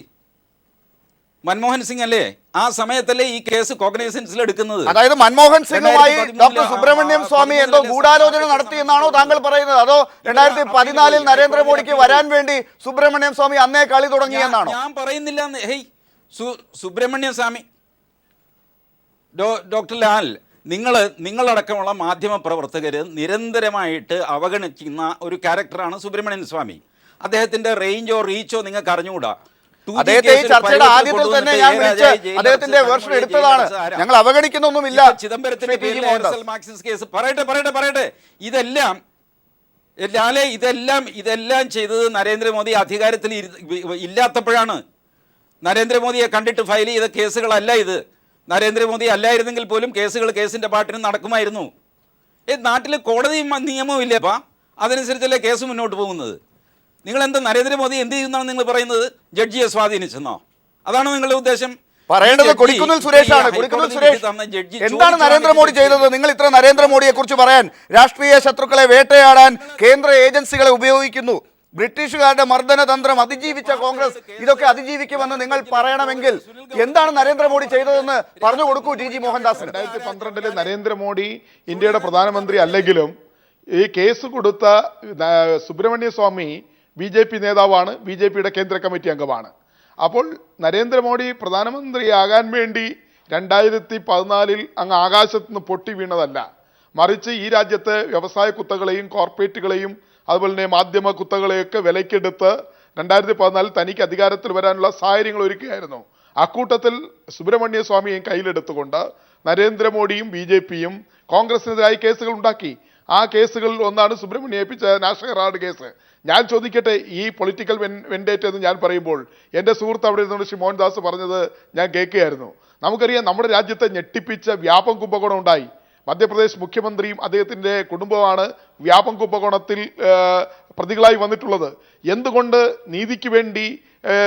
മൻമോഹൻ സിംഗ് അല്ലേ? ആ സമയത്തല്ലേ ഈ കേസ് കോഗ്നൈസൻസിൽ എടുക്കുന്നത്? അതായത് മൻമോഹൻ സിംഗുമായി ഡോക്ടർ സുബ്രഹ്മണ്യം സ്വാമി എന്തോ ഗൂഢാലോചന നടത്തിയെന്നാണോ താങ്കൾ പറയുന്നത്? അതോ 2014-ൽ നരേന്ദ്രമോദിക്ക് വരാൻ വേണ്ടി സുബ്രഹ്മണ്യം സ്വാമി അന്നേ കളി തുടങ്ങിയെന്നാണോ? ഞാൻ പറയുന്നില്ല. സുബ്രഹ്മണ്യം സ്വാമി, ഡോക്ടർ ലാൽ, നിങ്ങളടക്കമുള്ള മാധ്യമ പ്രവർത്തകർ നിരന്തരമായിട്ട് അവഗണിക്കുന്ന ഒരു ക്യാരക്ടറാണ് സുബ്രഹ്മണ്യൻ സ്വാമി. അദ്ദേഹത്തിന്റെ റേഞ്ചോ റീച്ചോ നിങ്ങൾക്ക് അറിഞ്ഞുകൂടാ. അദ്ദേഹത്തെ ഈ ചർച്ചയുടെ ആദ്യത്തിൽ തന്നെ ഞാൻ വിളിച്ച് അദ്ദേഹത്തിന്റെ വേർഷൻ എടുത്തതാണ്. ഞങ്ങൾ അവഗണിക്കുന്നൊന്നുമില്ല. ചിദംബരത്തിന്റെ മാർക്സിസ്റ്റ് കേസ് പറയട്ടെ. ഇതെല്ലാം ചെയ്തത് നരേന്ദ്രമോദി അധികാരത്തിൽ ഇല്ലാത്തപ്പോഴാണ്. നരേന്ദ്രമോദിയെ കണ്ടിട്ട് ഫയൽ ചെയ്ത കേസുകളല്ല ഇത്. നരേന്ദ്രമോദി അല്ലായിരുന്നെങ്കിൽ പോലും കേസിന്റെ പാട്ടിന് നടക്കുമായിരുന്നു. നാട്ടിൽ കോടതിയും നിയമവും ഇല്ലേപ്പാ, അതനുസരിച്ചല്ലേ കേസ് മുന്നോട്ട് പോകുന്നത്. നിങ്ങളെന്താ നരേന്ദ്രമോദി എന്ത് ചെയ്യുന്നതാണ് നിങ്ങൾ പറയുന്നത്? ജഡ്ജിയെ സ്വാധീനിച്ചെന്നോ? അതാണോ നിങ്ങളുടെ ഉദ്ദേശം? പറയേണ്ടത് കൊടിക്കുന്നിൽ സുരേഷാണ്. കൊടിക്കുന്നിൽ സുരേഷ്, എന്താണ് നരേന്ദ്രമോദി ചെയ്തത്? നിങ്ങൾ ഇത്ര നരേന്ദ്രമോദിയെ കുറിച്ച് പറയാൻ രാഷ്ട്രീയ ശത്രുക്കളെ വേട്ടയാടാൻ കേന്ദ്ര ഏജൻസികളെ ഉപയോഗിക്കുന്നു. ബ്രിട്ടീഷുകാരുടെ മർദ്ദന തന്ത്രം അതിജീവിച്ച കോൺഗ്രസ് ഇതൊക്കെ അതിജീവിക്കുമെന്ന് നിങ്ങൾ പറയണമെങ്കിൽ എന്താണ് നരേന്ദ്രമോദി ചെയ്തതെന്ന് പറഞ്ഞു കൊടുക്കൂ ടി ജി മോഹൻദാസിന്. 2012-ൽ നരേന്ദ്രമോദി ഇന്ത്യയുടെ പ്രധാനമന്ത്രി അല്ലെങ്കിലും ഈ കേസ് കൊടുത്ത സുബ്രഹ്മണ്യ സ്വാമി BJP നേതാവാണ്, BJPയുടെ കേന്ദ്ര കമ്മിറ്റി അംഗമാണ്. അപ്പോൾ നരേന്ദ്രമോദി പ്രധാനമന്ത്രിയാകാൻ വേണ്ടി 2014-ൽ അങ്ങ് ആകാശത്ത് നിന്ന് പൊട്ടി വീണതല്ല, മറിച്ച് ഈ രാജ്യത്തെ വ്യവസായ കുത്തകളെയും കോർപ്പറേറ്റുകളെയും അതുപോലെ തന്നെ മാധ്യമ കുത്തകളെയൊക്കെ വിലക്കെടുത്ത് 2014 തനിക്ക് അധികാരത്തിൽ വരാനുള്ള സാഹചര്യങ്ങൾ ഒരുക്കുകയായിരുന്നു. അക്കൂട്ടത്തിൽ സുബ്രഹ്മണ്യ സ്വാമിയെയും കയ്യിലെടുത്തുകൊണ്ട് നരേന്ദ്രമോദിയും BJPയും കോൺഗ്രസിനെതിരായി കേസുകൾ ഉണ്ടാക്കി. ആ കേസുകളിൽ ഒന്നാണ് സുബ്രഹ്മണ്യം ഏൽപ്പിച്ച നാഷണൽ ഹെറാൾഡ് കേസ്. ഞാൻ ചോദിക്കട്ടെ, ഈ പൊളിറ്റിക്കൽ വെൻഡേറ്റ് എന്ന് ഞാൻ പറയുമ്പോൾ എൻ്റെ സുഹൃത്ത് അവിടെ ഇരുന്നുകൊണ്ട് ശ്രീ മോഹൻദാസ് പറഞ്ഞത് ഞാൻ കേൾക്കുകയായിരുന്നു. നമുക്കറിയാം, നമ്മുടെ രാജ്യത്തെ ഞെട്ടിപ്പിച്ച വ്യാപം കുംഭകോണം ഉണ്ടായി. മധ്യപ്രദേശ് മുഖ്യമന്ത്രിയും അദ്ദേഹത്തിൻ്റെ കുടുംബമാണ് വ്യാപം കുംഭകോണത്തിൽ പ്രതികളായി വന്നിട്ടുള്ളത്. എന്തുകൊണ്ട് നീതിക്ക് വേണ്ടി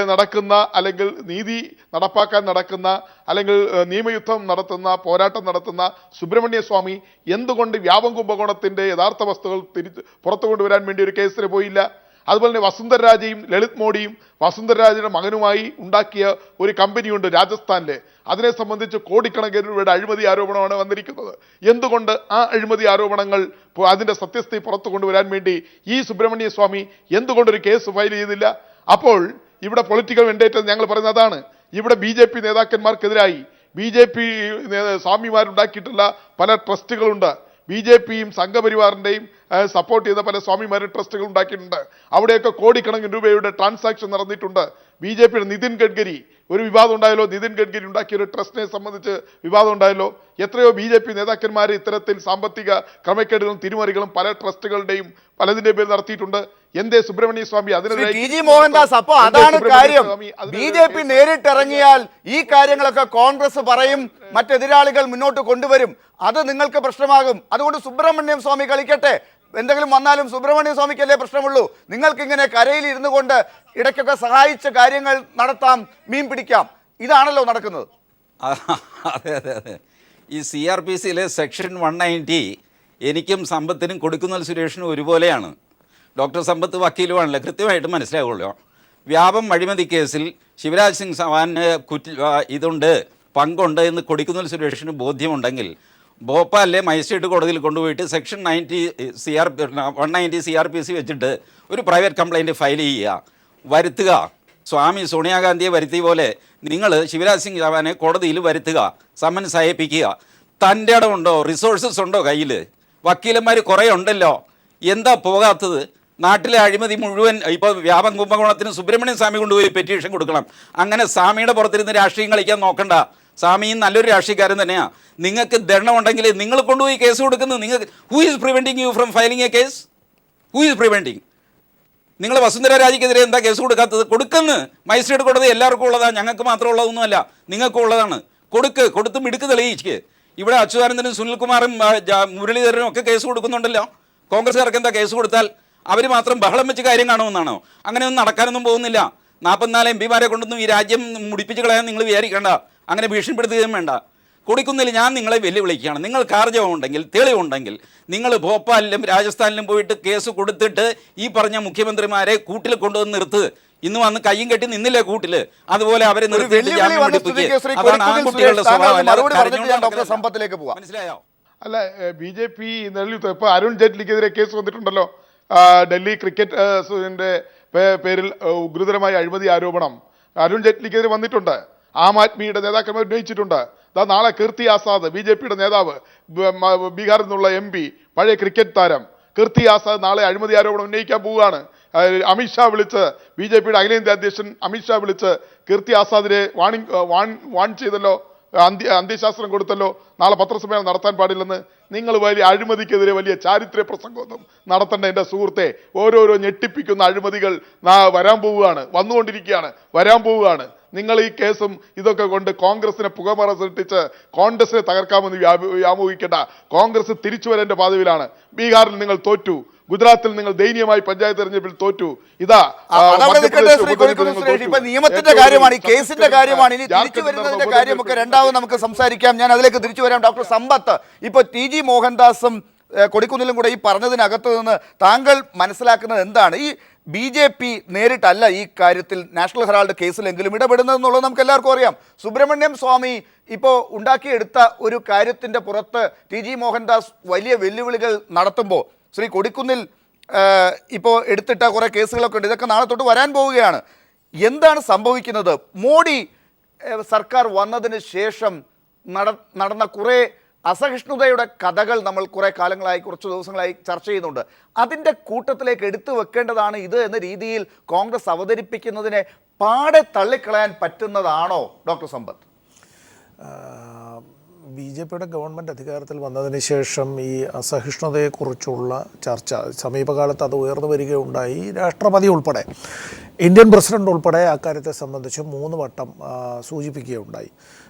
നടക്കുന്ന, അല്ലെങ്കിൽ നീതി നടപ്പാക്കാൻ നടക്കുന്ന, അല്ലെങ്കിൽ നിയമയുദ്ധം നടത്തുന്ന, പോരാട്ടം നടത്തുന്ന സുബ്രഹ്മണ്യ സ്വാമി എന്തുകൊണ്ട് വ്യാപം കുംഭകോണത്തിൻ്റെ യഥാർത്ഥ വസ്തുക്കൾ പുറത്തു കൊണ്ടുവരാൻ വേണ്ടി ഒരു കേസിന് പോയില്ല? അതുപോലെ തന്നെ വസുന്ധര രാജയും ലളിത് മോഡിയും വസുന്ധര രാജയുടെ മകനുമായി ഉണ്ടാക്കിയ ഒരു കമ്പനിയുണ്ട് രാജസ്ഥാനിൽ. അതിനെ സംബന്ധിച്ച് കോടിക്കണക്കിന് രൂപയുടെ അഴിമതി ആരോപണമാണ് വന്നിരിക്കുന്നത്. എന്തുകൊണ്ട് ആ അഴിമതി ആരോപണങ്ങൾ അതിൻ്റെ സത്യസ്ഥിതി പുറത്തു കൊണ്ടുവരാൻ വേണ്ടി ഈ സുബ്രഹ്മണ്യ സ്വാമി എന്തുകൊണ്ടൊരു കേസ് ഫയൽ ചെയ്തില്ല? അപ്പോൾ ഇവിടെ പൊളിറ്റിക്കൽ വെൻഡേറ്റ് ഞങ്ങൾ പറയുന്നത് അതാണ്. ഇവിടെ BJP നേതാക്കന്മാർക്കെതിരായി BJP സ്വാമിമാരുണ്ടാക്കിയിട്ടുള്ള പല ട്രസ്റ്റുകളുണ്ട്. BJPയും സംഘപരിവാറിൻ്റെയും സപ്പോർട്ട് ചെയ്ത പല സ്വാമിമാരും ട്രസ്റ്റുകൾ ഉണ്ടാക്കിയിട്ടുണ്ട്. അവിടെയൊക്കെ കോടിക്കണക്കിന് രൂപയുടെ ട്രാൻസാക്ഷൻ നടന്നിട്ടുണ്ട്. BJPയുടെ നിതിൻ ഗഡ്കരി ഒരു വിവാദം ഉണ്ടായല്ലോ. നിതിൻ ഗഡ്കരി ഉണ്ടാക്കിയ ഒരു ട്രസ്റ്റിനെ സംബന്ധിച്ച് വിവാദം ഉണ്ടായല്ലോ. എത്രയോ BJP നേതാക്കന്മാർ ഇത്തരത്തിൽ സാമ്പത്തിക ക്രമക്കേടുകളും തിരിമറികളും പല ട്രസ്റ്റുകളുടെയും പലതിൻ്റെയും പേര് നടത്തിയിട്ടുണ്ട്. എന്തേ സുബ്രഹ്മണ്യ സ്വാമി അതിനെതിരെ TG മോഹൻദാസ്? അപ്പോ അതാണ് കാര്യം. BJP നേരിട്ടിറങ്ങിയാൽ ഈ കാര്യങ്ങളൊക്കെ കോൺഗ്രസ് പറയും, മറ്റെതിരാളികൾ മുന്നോട്ട് കൊണ്ടുവരും. അത് നിങ്ങൾക്ക് പ്രശ്നമാകും. അതുകൊണ്ട് സുബ്രഹ്മണ്യം സ്വാമി കളിക്കട്ടെ. എന്തെങ്കിലും വന്നാലും സുബ്രഹ്മണ്യ സ്വാമിക്കല്ലേ പ്രശ്നമുള്ളൂ. നിങ്ങൾക്കിങ്ങനെ കരയിൽ ഇരുന്നു കൊണ്ട് ഇടയ്ക്കൊക്കെ സഹായിച്ച കാര്യങ്ങൾ നടത്താം, മീൻ പിടിക്കാം. ഇതാണല്ലോ നടക്കുന്നത്. അതെ അതെ അതെ. ഈ CRPCയിലെ സെക്ഷൻ 190 എനിക്കും സമ്പത്തിനും കൊടുക്കുന്ന സുരേഷിനും ഒരുപോലെയാണ്. ഡോക്ടർ സമ്പത്ത് വക്കീലുമാണല്ലോ, കൃത്യമായിട്ട് മനസ്സിലാവുള്ളൂ. വ്യാപം അഴിമതി കേസിൽ ശിവരാജ് സിംഗ് ചൗഹാന് ഇതുണ്ട്, പങ്കുണ്ട് എന്ന് കൊടുക്കുന്ന സുരേഷിന് ബോധ്യമുണ്ടെങ്കിൽ ഭോപ്പാലിലെ മജിസ്ട്രേറ്റ് കോടതിയിൽ കൊണ്ടുപോയിട്ട് സെക്ഷൻ 190 CRPC വെച്ചിട്ട് ഒരു പ്രൈവറ്റ് കംപ്ലയിൻറ്റ് ഫയൽ ചെയ്യുക, വരുത്തുക. സ്വാമി സോണിയാഗാന്ധിയെ വരുത്തിയ പോലെ നിങ്ങൾ ശിവരാജ് സിംഗ് ചൗഹാനെ കോടതിയിൽ വരുത്തുക, സമൻസ് അയപ്പിക്കുക. തൻ്റെ ഇടമുണ്ടോ, റിസോഴ്സസ് ഉണ്ടോ കയ്യിൽ? വക്കീലന്മാർ കുറേ ഉണ്ടല്ലോ, എന്താ പോകാത്തത്? നാട്ടിലെ അഴിമതി മുഴുവൻ ഇപ്പോൾ വ്യാപം കുംഭകോണത്തിന് സുബ്രഹ്മണ്യം സ്വാമി കൊണ്ടുപോയി പെറ്റീഷൻ കൊടുക്കണം. അങ്ങനെ സ്വാമിയുടെ പുറത്തിരുന്ന് രാഷ്ട്രീയം കളിക്കാൻ നോക്കണ്ട. സ്വാമിയും നല്ലൊരു രാഷ്ട്രീയക്കാരൻ തന്നെയാണ്. നിങ്ങൾക്ക് ദണ്ഡമുണ്ടെങ്കിൽ നിങ്ങൾ കൊണ്ടുപോയി കേസ് കൊടുക്കുന്നത്. നിങ്ങൾക്ക് who is preventing you from filing A case? Who is preventing? നിങ്ങൾ വസുന്ധര രാജിക്കെതിരെ എന്താ കേസ് കൊടുക്കാത്തത്? കൊടുക്കുന്നു. മജിസ്ട്രേറ്റ് കോടതി എല്ലാവർക്കും ഉള്ളതാണ്, ഞങ്ങൾക്ക് മാത്രം ഉള്ളതൊന്നുമല്ല, നിങ്ങൾക്കും ഉള്ളതാണ്. കൊടുത്ത് മിടുക്ക് തെളിയിച്ച്. ഇവിടെ അച്യുതാനന്ദനും സുനിൽകുമാറും മുരളീധരനും ഒക്കെ കേസ് കൊടുക്കുന്നുണ്ടല്ലോ. കോൺഗ്രസ്സുകാർക്ക് എന്താ കേസ് കൊടുത്താൽ അവർ മാത്രം ബഹളം വെച്ച് കാര്യം കാണുമെന്നാണോ? അങ്ങനെയൊന്നും നടക്കാനൊന്നും പോകുന്നില്ല. 44 MP കൊണ്ടൊന്നും ഈ രാജ്യം മുടിപ്പിച്ച് കളയാൻ നിങ്ങൾ വിചാരിക്കേണ്ട. അങ്ങനെ ഭീഷണിപ്പെടുത്തുകയും വേണ്ട. കൊടുക്കുന്നില്ല. ഞാൻ നിങ്ങളെ വെല്ലുവിളിക്കുകയാണ്. നിങ്ങൾക്ക് ആർജവമുണ്ടെങ്കിൽ, തെളിവുണ്ടെങ്കിൽ നിങ്ങൾ ഭോപ്പാലിലും രാജസ്ഥാനിലും പോയിട്ട് കേസ് കൊടുത്തിട്ട് ഈ പറഞ്ഞ മുഖ്യമന്ത്രിമാരെ കൂട്ടിൽ കൊണ്ടുവന്ന് നിർത്ത്. ഇന്ന് വന്ന് കയ്യും കെട്ടി നിന്നില്ലേ കൂട്ടില്, അതുപോലെ അവരെ നിർത്തിയിട്ട് ജാമ്യം പഠിപ്പിക്കുക. അതാണ് ആൺകുട്ടികളുടെ സ്വഭാവം. മനസ്സിലായോ? അല്ല, BJP ഇപ്പോൾ അരുൺ ജെയ്റ്റ്ലിക്കെതിരെ കേസ് വന്നിട്ടുണ്ടല്ലോ. ഡൽഹി ക്രിക്കറ്റ് പേരിൽ ഗുരുതരമായ അഴിമതി ആരോപണം അരുൺ ജെയ്റ്റ്ലിക്കെതിരെ വന്നിട്ടുണ്ട്. ആം ആദ്മിയുടെ നേതാക്കന്മാർ ഉന്നയിച്ചിട്ടുണ്ട്. നാളെ കീർത്തി ആസാദ്, BJPയുടെ നേതാവ്, ബീഹാറിൽ നിന്നുള്ള MP, പഴയ ക്രിക്കറ്റ് താരം കീർത്തി ആസാദ് നാളെ അഴിമതി ആരോപണം ഉന്നയിക്കാൻ പോവുകയാണ്. അമിത്ഷാ വിളിച്ച്, BJPയുടെ അഖിലേന്ത്യാ അധ്യക്ഷൻ അമിത്ഷാ വിളിച്ച് കീർത്തി ആസാദിനെ വാൺ ചെയ്തല്ലോ, അന്ത്യശാസ്ത്രം കൊടുത്തല്ലോ, നാളെ പത്രസമ്മേളനം നടത്താൻ പാടില്ലെന്ന്. നിങ്ങൾ വലിയ അഴിമതിക്കെതിരെ വലിയ ചാരിത്ര്യ പ്രസംഗമൊന്നും നടത്തേണ്ട എൻ്റെ സുഹൃത്തെ. ഓരോരോ ഞെട്ടിപ്പിക്കുന്ന അഴിമതികൾ വന്നുകൊണ്ടിരിക്കുകയാണ്, വരാൻ പോവുകയാണ്. നിങ്ങൾ ഈ കേസും ഇതൊക്കെ കൊണ്ട് കോൺഗ്രസിനെ പുകമറ സൃഷ്ടിച്ച് കോൺഗ്രസിനെ തകർക്കാമെന്ന് വ്യാമോഹിക്കേണ്ട. കോൺഗ്രസ് തിരിച്ചു വരേണ്ട പാതയിലാണ്. ബീഹാറിൽ നിങ്ങൾ തോറ്റു, ഗുജറാത്തിൽ നിങ്ങൾ ദയനീയമായി പഞ്ചായത്ത് തെരഞ്ഞെടുപ്പിൽ തോറ്റു. നിയമത്തിന്റെ കാര്യമാണ്, ഈ കേസിന്റെ കാര്യമാണ്. ഇനി തിരിച്ചു വരുന്നതിന്റെ കാര്യമൊക്കെ രണ്ടാമത് നമുക്ക് സംസാരിക്കാം. ഞാൻ അതിലേക്ക് തിരിച്ചു വരാം. ഡോക്ടർ സമ്പത്ത്, ഇപ്പൊ TG മോഹൻദാസും കൊടിക്കുന്നിലും കൂടെ ഈ പറഞ്ഞതിനകത്ത് നിന്ന് താങ്കൾ മനസ്സിലാക്കുന്നത് എന്താണ്? ഈ BJP നേരിട്ടല്ല ഈ കാര്യത്തിൽ നാഷണൽ ഹെറാൾഡ് കേസിലെങ്കിലും ഇടപെടുന്നതെന്നുള്ളത് നമുക്ക് എല്ലാവർക്കും അറിയാം. സുബ്രഹ്മണ്യം സ്വാമി ഇപ്പോൾ ഉണ്ടാക്കിയെടുത്ത ഒരു കാര്യത്തിൻ്റെ പുറത്ത് TG മോഹൻദാസ് വലിയ വെല്ലുവിളികൾ നടത്തുമ്പോൾ ശ്രീ കൊടിക്കുന്നിൽ ഇപ്പോൾ എടുത്തിട്ട കുറേ കേസുകളൊക്കെ ഉണ്ട്. ഇതൊക്കെ നാളെ തൊട്ട് വരാൻ പോവുകയാണ്. എന്താണ് സംഭവിക്കുന്നത്? മോഡി സർക്കാർ വന്നതിന് ശേഷം നടന്ന കുറേ അസഹിഷ്ണുതയുടെ കഥകൾ നമ്മൾ കുറേ കാലങ്ങളായി, കുറച്ച് ദിവസങ്ങളായി ചർച്ച ചെയ്യുന്നുണ്ട്. അതിൻ്റെ കൂട്ടത്തിലേക്ക് എടുത്തു വെക്കേണ്ടതാണ് ഇത് എന്ന രീതിയിൽ കോൺഗ്രസ് അവതരിപ്പിക്കുന്നതിനെ പാടെ തള്ളിക്കളയാൻ പറ്റുന്നതാണോ ഡോക്ടർ സമ്പത്ത്? ബി ജെ പിയുടെ ഗവൺമെൻറ് അധികാരത്തിൽ വന്നതിന് ശേഷം ഈ അസഹിഷ്ണുതയെക്കുറിച്ചുള്ള ചർച്ച സമീപകാലത്ത് അത് ഉയർന്നു വരികയുണ്ടായി. രാഷ്ട്രപതി ഉൾപ്പെടെ, ഇന്ത്യൻ പ്രസിഡന്റ് ഉൾപ്പെടെ അക്കാര്യത്തെ സംബന്ധിച്ച് 3 വട്ടം സൂചിപ്പിക്കുകയുണ്ടായി.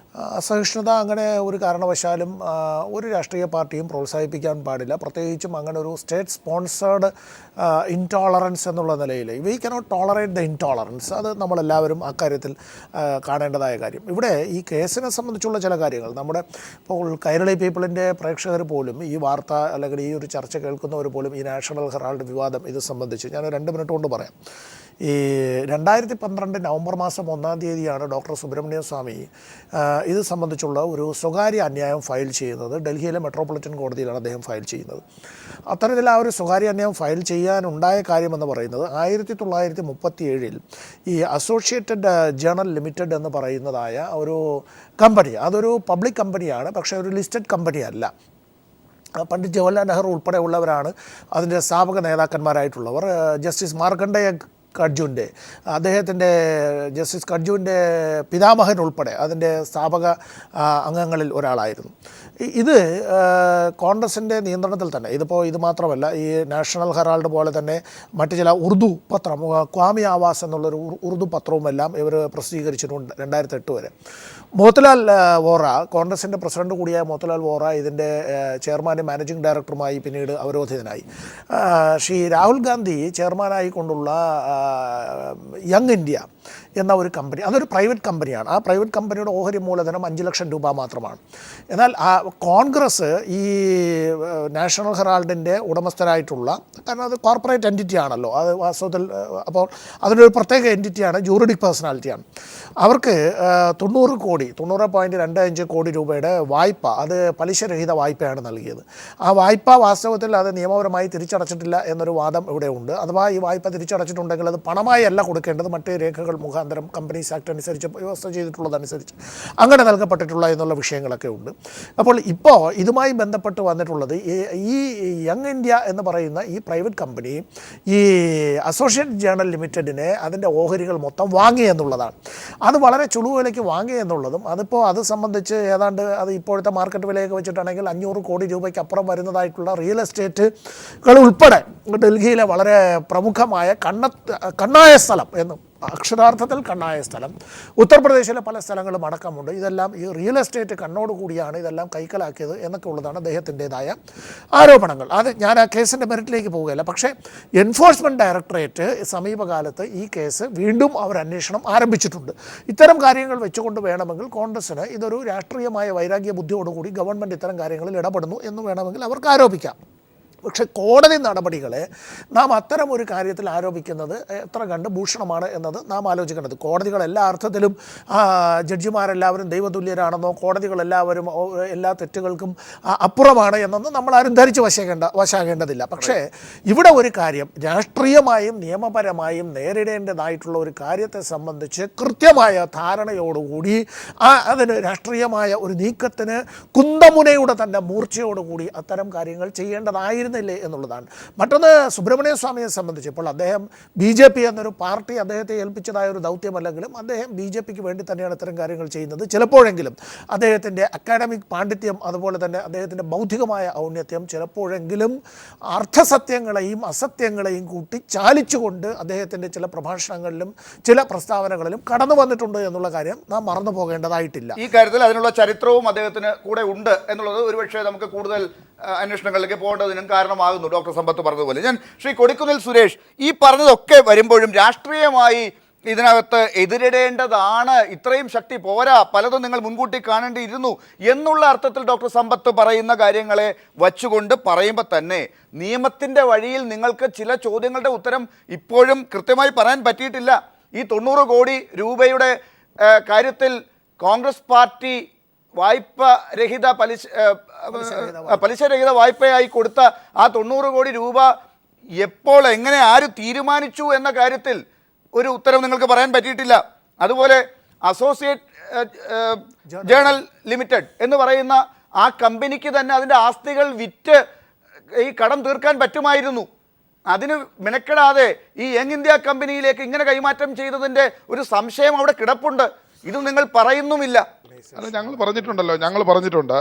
അസഹിഷ്ണുത അങ്ങനെ ഒരു കാരണവശാലും ഒരു രാഷ്ട്രീയ പാർട്ടിയും പ്രോത്സാഹിപ്പിക്കാൻ പാടില്ല. പ്രത്യേകിച്ചും അങ്ങനെ ഒരു സ്റ്റേറ്റ് സ്പോൺസേർഡ് ഇൻടോളറൻസ് എന്നുള്ള നിലയിൽ we cannot tolerate the intolerance. അത് നമ്മളെല്ലാവരും അക്കാര്യത്തിൽ കാണേണ്ടതായ കാര്യം. ഇവിടെ ഈ കേസിനെ സംബന്ധിച്ചുള്ള ചില കാര്യങ്ങൾ നമ്മുടെ ഇപ്പോൾ കൈരളി പീപ്പിളിൻ്റെ പ്രേക്ഷകർ പോലും ഈ വാർത്ത അല്ലെങ്കിൽ ഈ ഒരു ചർച്ച കേൾക്കുന്നവർ പോലും ഈ നാഷണൽ ഹെറാൾഡ് വിവാദം ഇത് സംബന്ധിച്ച് ഞാൻ 2 മിനിറ്റ് കൊണ്ട് പറയാം. ഈ 2012 നവംബർ മാസം 1-ാം തീയതിയാണ് ഡോക്ടർ സുബ്രഹ്മണ്യ സ്വാമി ഇത് സംബന്ധിച്ചുള്ള ഒരു സ്വകാര്യ അന്യായം ഫയൽ ചെയ്യുന്നത്. ഡൽഹിയിലെ മെട്രോപൊളിറ്റൻ കോടതിയിലാണ് അദ്ദേഹം ഫയൽ ചെയ്യുന്നത്. അത്തരത്തിൽ ആ ഒരു സ്വകാര്യ അന്യായം ഫയൽ ചെയ്യാനുണ്ടായ കാര്യമെന്ന് പറയുന്നത് 1937 ഈ അസോസിയേറ്റഡ് ജേണൽ ലിമിറ്റഡ് എന്ന് പറയുന്നതായ ഒരു കമ്പനി, അതൊരു പബ്ലിക് കമ്പനിയാണ്, പക്ഷേ ഒരു ലിസ്റ്റഡ് കമ്പനി അല്ല. പണ്ഡിറ്റ് ജവഹർലാൽ നെഹ്റു ഉൾപ്പെടെയുള്ളവരാണ് അതിൻ്റെ സ്ഥാപക നേതാക്കന്മാരായിട്ടുള്ളവർ. ജസ്റ്റിസ് മാർക്കണ്ഡേയ കഡ്ജുവിൻ്റെ ജസ്റ്റിസ് കഡ്ജുവിൻ്റെ പിതാമഹൻ ഉൾപ്പെടെ അതിൻ്റെ സ്ഥാപക അംഗങ്ങളിൽ ഒരാളായിരുന്നു. ഇത് കോൺഗ്രസിൻ്റെ നിയന്ത്രണത്തിൽ തന്നെ. ഇത് മാത്രമല്ല, ഈ നാഷണൽ ഹെറാൾഡ് പോലെ തന്നെ മറ്റ് ചില ഉറുദു പത്രം, ക്വാമി ആവാസ് എന്നുള്ളൊരു ഉറുദു പത്രവുമെല്ലാം ഇവർ പ്രസിദ്ധീകരിച്ചിട്ടുണ്ട് 2008 വരെ. മോത്തിലാൽ വോറ, കോൺഗ്രസിൻ്റെ പ്രസിഡന്റ് കൂടിയായ മോത്തിലാൽ വോറ ഇതിൻ്റെ ചെയർമാനും മാനേജിംഗ് ഡയറക്ടറുമായി പിന്നീട് അവരോധിതനായി. ശ്രീ രാഹുൽ ഗാന്ധി ചെയർമാനായി കൊണ്ടുള്ള യങ് ഇന്ത്യ എന്ന ഒരു കമ്പനി, അതൊരു പ്രൈവറ്റ് കമ്പനിയാണ്. ആ പ്രൈവറ്റ് കമ്പനിയുടെ ഓഹരി മൂലധനം 5 ലക്ഷം രൂപ മാത്രമാണ്. എന്നാൽ കോൺഗ്രസ് ഈ നാഷണൽ ഹെറാൾഡിൻ്റെ ഉടമസ്ഥരായിട്ടുള്ള, കാരണം അത് കോർപ്പറേറ്റ് എൻറ്റിറ്റി ആണല്ലോ, അത് വാസ്തവത്തിൽ അപ്പോൾ അതിനൊരു പ്രത്യേക എൻറ്റിറ്റിയാണ്, ജൂറിഡിക് പേഴ്സണാലിറ്റിയാണ്. അവർക്ക് 90.25 കോടി രൂപയുടെ വായ്പ, അത് പലിശരഹിത വായ്പയാണ് നൽകിയത്. ആ വായ്പ വാസ്തവത്തിൽ അത് നിയമപരമായി തിരിച്ചടച്ചിട്ടില്ല എന്നൊരു വാദം ഇവിടെ ഉണ്ട്. അഥവാ ഈ വായ്പ തിരിച്ചടച്ചിട്ടുണ്ടെങ്കിൽ അത് പണമായി അല്ല കൊടുക്കേണ്ടത്, മറ്റ് രേഖകൾ മുഖാന്തരം കമ്പനീസ് ആക്ട് അനുസരിച്ച് വ്യവസ്ഥ ചെയ്തിട്ടുള്ളതനുസരിച്ച് അങ്ങനെ നൽകപ്പെട്ടിട്ടുള്ള എന്നുള്ള വിഷയങ്ങളൊക്കെ ഉണ്ട്. അപ്പോൾ ഇപ്പോൾ ഇതുമായി ബന്ധപ്പെട്ട് വന്നിട്ടുള്ളത് ഈ യങ് ഇന്ത്യ എന്ന് പറയുന്ന ഈ പ്രൈവറ്റ് കമ്പനി ഈ അസോസിയേറ്റ് ജേണൽ ലിമിറ്റഡിനെ അതിൻ്റെ ഓഹരികൾ മൊത്തം വാങ്ങി എന്നുള്ളതാണ്. അത് വളരെ ചുളുവിലയ്ക്ക് വാങ്ങി എന്നുള്ളതും അതിപ്പോൾ അത് സംബന്ധിച്ച് ഏതാണ്ട് അത് ഇപ്പോഴത്തെ മാർക്കറ്റ് വിലയൊക്കെ വെച്ചിട്ടാണെങ്കിൽ 500 കോടി രൂപയ്ക്ക് അപ്പുറം വരുന്നതായിട്ടുള്ള റിയൽ എസ്റ്റേറ്റുകൾ ഉൾപ്പെടെ ഡൽഹിയിലെ വളരെ പ്രമുഖമായ കണ്ണായ സ്ഥലം എന്നും അക്ഷരാർത്ഥത്തിൽ കണ്ണായ സ്ഥലം, ഉത്തർപ്രദേശിലെ പല സ്ഥലങ്ങളും അടക്കമുണ്ട്. ഇതെല്ലാം ഈ റിയൽ എസ്റ്റേറ്റ് കണ്ണോടുകൂടിയാണ് ഇതെല്ലാം കൈക്കലാക്കിയത് എന്നൊക്കെ ഉള്ളതാണ് അദ്ദേഹത്തിൻ്റെതായ ആരോപണങ്ങൾ. അത് ഞാൻ ആ കേസിൻ്റെ മെറിറ്റിലേക്ക് പോവുകയില്ല. പക്ഷേ എൻഫോഴ്സ്മെൻറ്റ് ഡയറക്ടറേറ്റ് സമീപകാലത്ത് ഈ കേസ് വീണ്ടും അവർ അന്വേഷണം ആരംഭിച്ചിട്ടുണ്ട്. ഇത്തരം കാര്യങ്ങൾ വെച്ചുകൊണ്ട് വേണമെങ്കിൽ കോൺഗ്രസ്സിന് ഇതൊരു രാഷ്ട്രീയമായ വൈരാഗ്യ ബുദ്ധിയോടുകൂടി ഗവൺമെൻറ് ഇത്തരം കാര്യങ്ങളിൽ ഇടപെടുന്നു എന്ന് വേണമെങ്കിൽ അവർക്ക് ആരോപിക്കാം. പക്ഷേ കോടതി നടപടികളെ നാം അത്തരം ഒരു കാര്യത്തിൽ ആരോപിക്കുന്നത് എത്ര കണ്ട് ഭൂഷണമാണ് എന്നത് നാം ആലോചിക്കേണ്ടത്. കോടതികൾ എല്ലാ അർത്ഥത്തിലും ജഡ്ജിമാരെല്ലാവരും ദൈവതുല്യരാണെന്നോ കോടതികളെല്ലാവരും എല്ലാ തെറ്റുകൾക്കും അപ്പുറമാണ് എന്നൊന്നും നമ്മളാരും ധരിച്ച് വശാകേണ്ടതില്ല. പക്ഷേ ഇവിടെ ഒരു കാര്യം രാഷ്ട്രീയമായും നിയമപരമായും നേരിടേണ്ടതായിട്ടുള്ള ഒരു കാര്യത്തെ സംബന്ധിച്ച് കൃത്യമായ ധാരണയോടുകൂടി അതിന് രാഷ്ട്രീയമായ ഒരു നീക്കത്തിന് കുന്തമുനയുടെ തന്നെ മൂർച്ചയോടുകൂടി അത്തരം കാര്യങ്ങൾ ചെയ്യേണ്ടതായിരുന്നു എന്നുള്ളതാണ്. മറ്റൊന്ന്, സുബ്രഹ്മണ്യ സ്വാമിയെ സംബന്ധിച്ച് ഇപ്പോൾ അദ്ദേഹം BJP എന്നൊരു പാർട്ടി അദ്ദേഹത്തെ ഏൽപ്പിച്ചതായ ഒരു ദൗത്യമല്ലെങ്കിലും അദ്ദേഹം BJPക്ക് വേണ്ടി തന്നെയാണ് ഇത്തരം കാര്യങ്ങൾ ചെയ്യുന്നത്. ചിലപ്പോഴെങ്കിലും അദ്ദേഹത്തിൻ്റെ അക്കാഡമിക് പാണ്ഡിത്യം അതുപോലെ തന്നെ അദ്ദേഹത്തിൻ്റെ ബൗദ്ധികമായ ഔന്നത്യം ചിലപ്പോഴെങ്കിലും അർത്ഥസത്യങ്ങളെയും അസത്യങ്ങളെയും കൂട്ടി ചാലിച്ചുകൊണ്ട് അദ്ദേഹത്തിൻ്റെ ചില പ്രഭാഷണങ്ങളിലും ചില പ്രസ്താവനകളിലും കടന്നു വന്നിട്ടുണ്ട് എന്നുള്ള കാര്യം നാം മറന്നു പോകേണ്ടതായിട്ടില്ല. ഈ കാര്യത്തിൽ അതിനുള്ള ചരിത്രവും അദ്ദേഹത്തിന് കൂടെ ഉണ്ട് എന്നുള്ളത് ഒരുപക്ഷെ നമുക്ക് കൂടുതൽ അന്വേഷണങ്ങളിലേക്ക് പോകേണ്ടതിനും കാരണമാകുന്നു. ഡോക്ടർ സമ്പത്ത് പറഞ്ഞതുപോലെ ഞാൻ ശ്രീ കൊടിക്കുന്നിൽ സുരേഷ്, ഈ പറഞ്ഞതൊക്കെ വരുമ്പോഴും രാഷ്ട്രീയമായി ഇതിനകത്ത് എതിരിടേണ്ടതാണ്, ഇത്രയും ശക്തി പോരാ, പലതും നിങ്ങൾ മുൻകൂട്ടി കാണേണ്ടിയിരുന്നു എന്നുള്ള അർത്ഥത്തിൽ ഡോക്ടർ സമ്പത്ത് പറയുന്ന കാര്യങ്ങളെ വച്ചുകൊണ്ട് പറയുമ്പോൾ തന്നെ നിയമത്തിൻ്റെ വഴിയിൽ നിങ്ങൾക്ക് ചില ചോദ്യങ്ങളുടെ ഉത്തരം ഇപ്പോഴും കൃത്യമായി പറയാൻ പറ്റിയിട്ടില്ല. ഈ 90 കോടി രൂപയുടെ കാര്യത്തിൽ കോൺഗ്രസ് പാർട്ടി പലിശരഹിത വായ്പയായി കൊടുത്ത ആ 90 കോടി രൂപ എപ്പോൾ എങ്ങനെ ആര് തീരുമാനിച്ചു എന്ന കാര്യത്തിൽ ഒരു ഉത്തരം നിങ്ങൾക്ക് പറയാൻ പറ്റിയിട്ടില്ല. അതുപോലെ അസോസിയേറ്റ് ജേണൽ ലിമിറ്റഡ് എന്ന് പറയുന്ന ആ കമ്പനിക്ക് തന്നെ അതിൻ്റെ ആസ്തികൾ വിറ്റ് ഈ കടം തീർക്കാൻ പറ്റുമായിരുന്നു. അതിന് മെനക്കെടാതെ ഈ യങ് ഇന്ത്യ കമ്പനിയിലേക്ക് ഇങ്ങനെ കൈമാറ്റം ചെയ്തതിൻ്റെ ഒരു സംശയം അവിടെ കിടപ്പുണ്ട്. ഇത് നിങ്ങൾ പറയുന്നുമില്ല. അത് ഞങ്ങൾ പറഞ്ഞിട്ടുണ്ട്.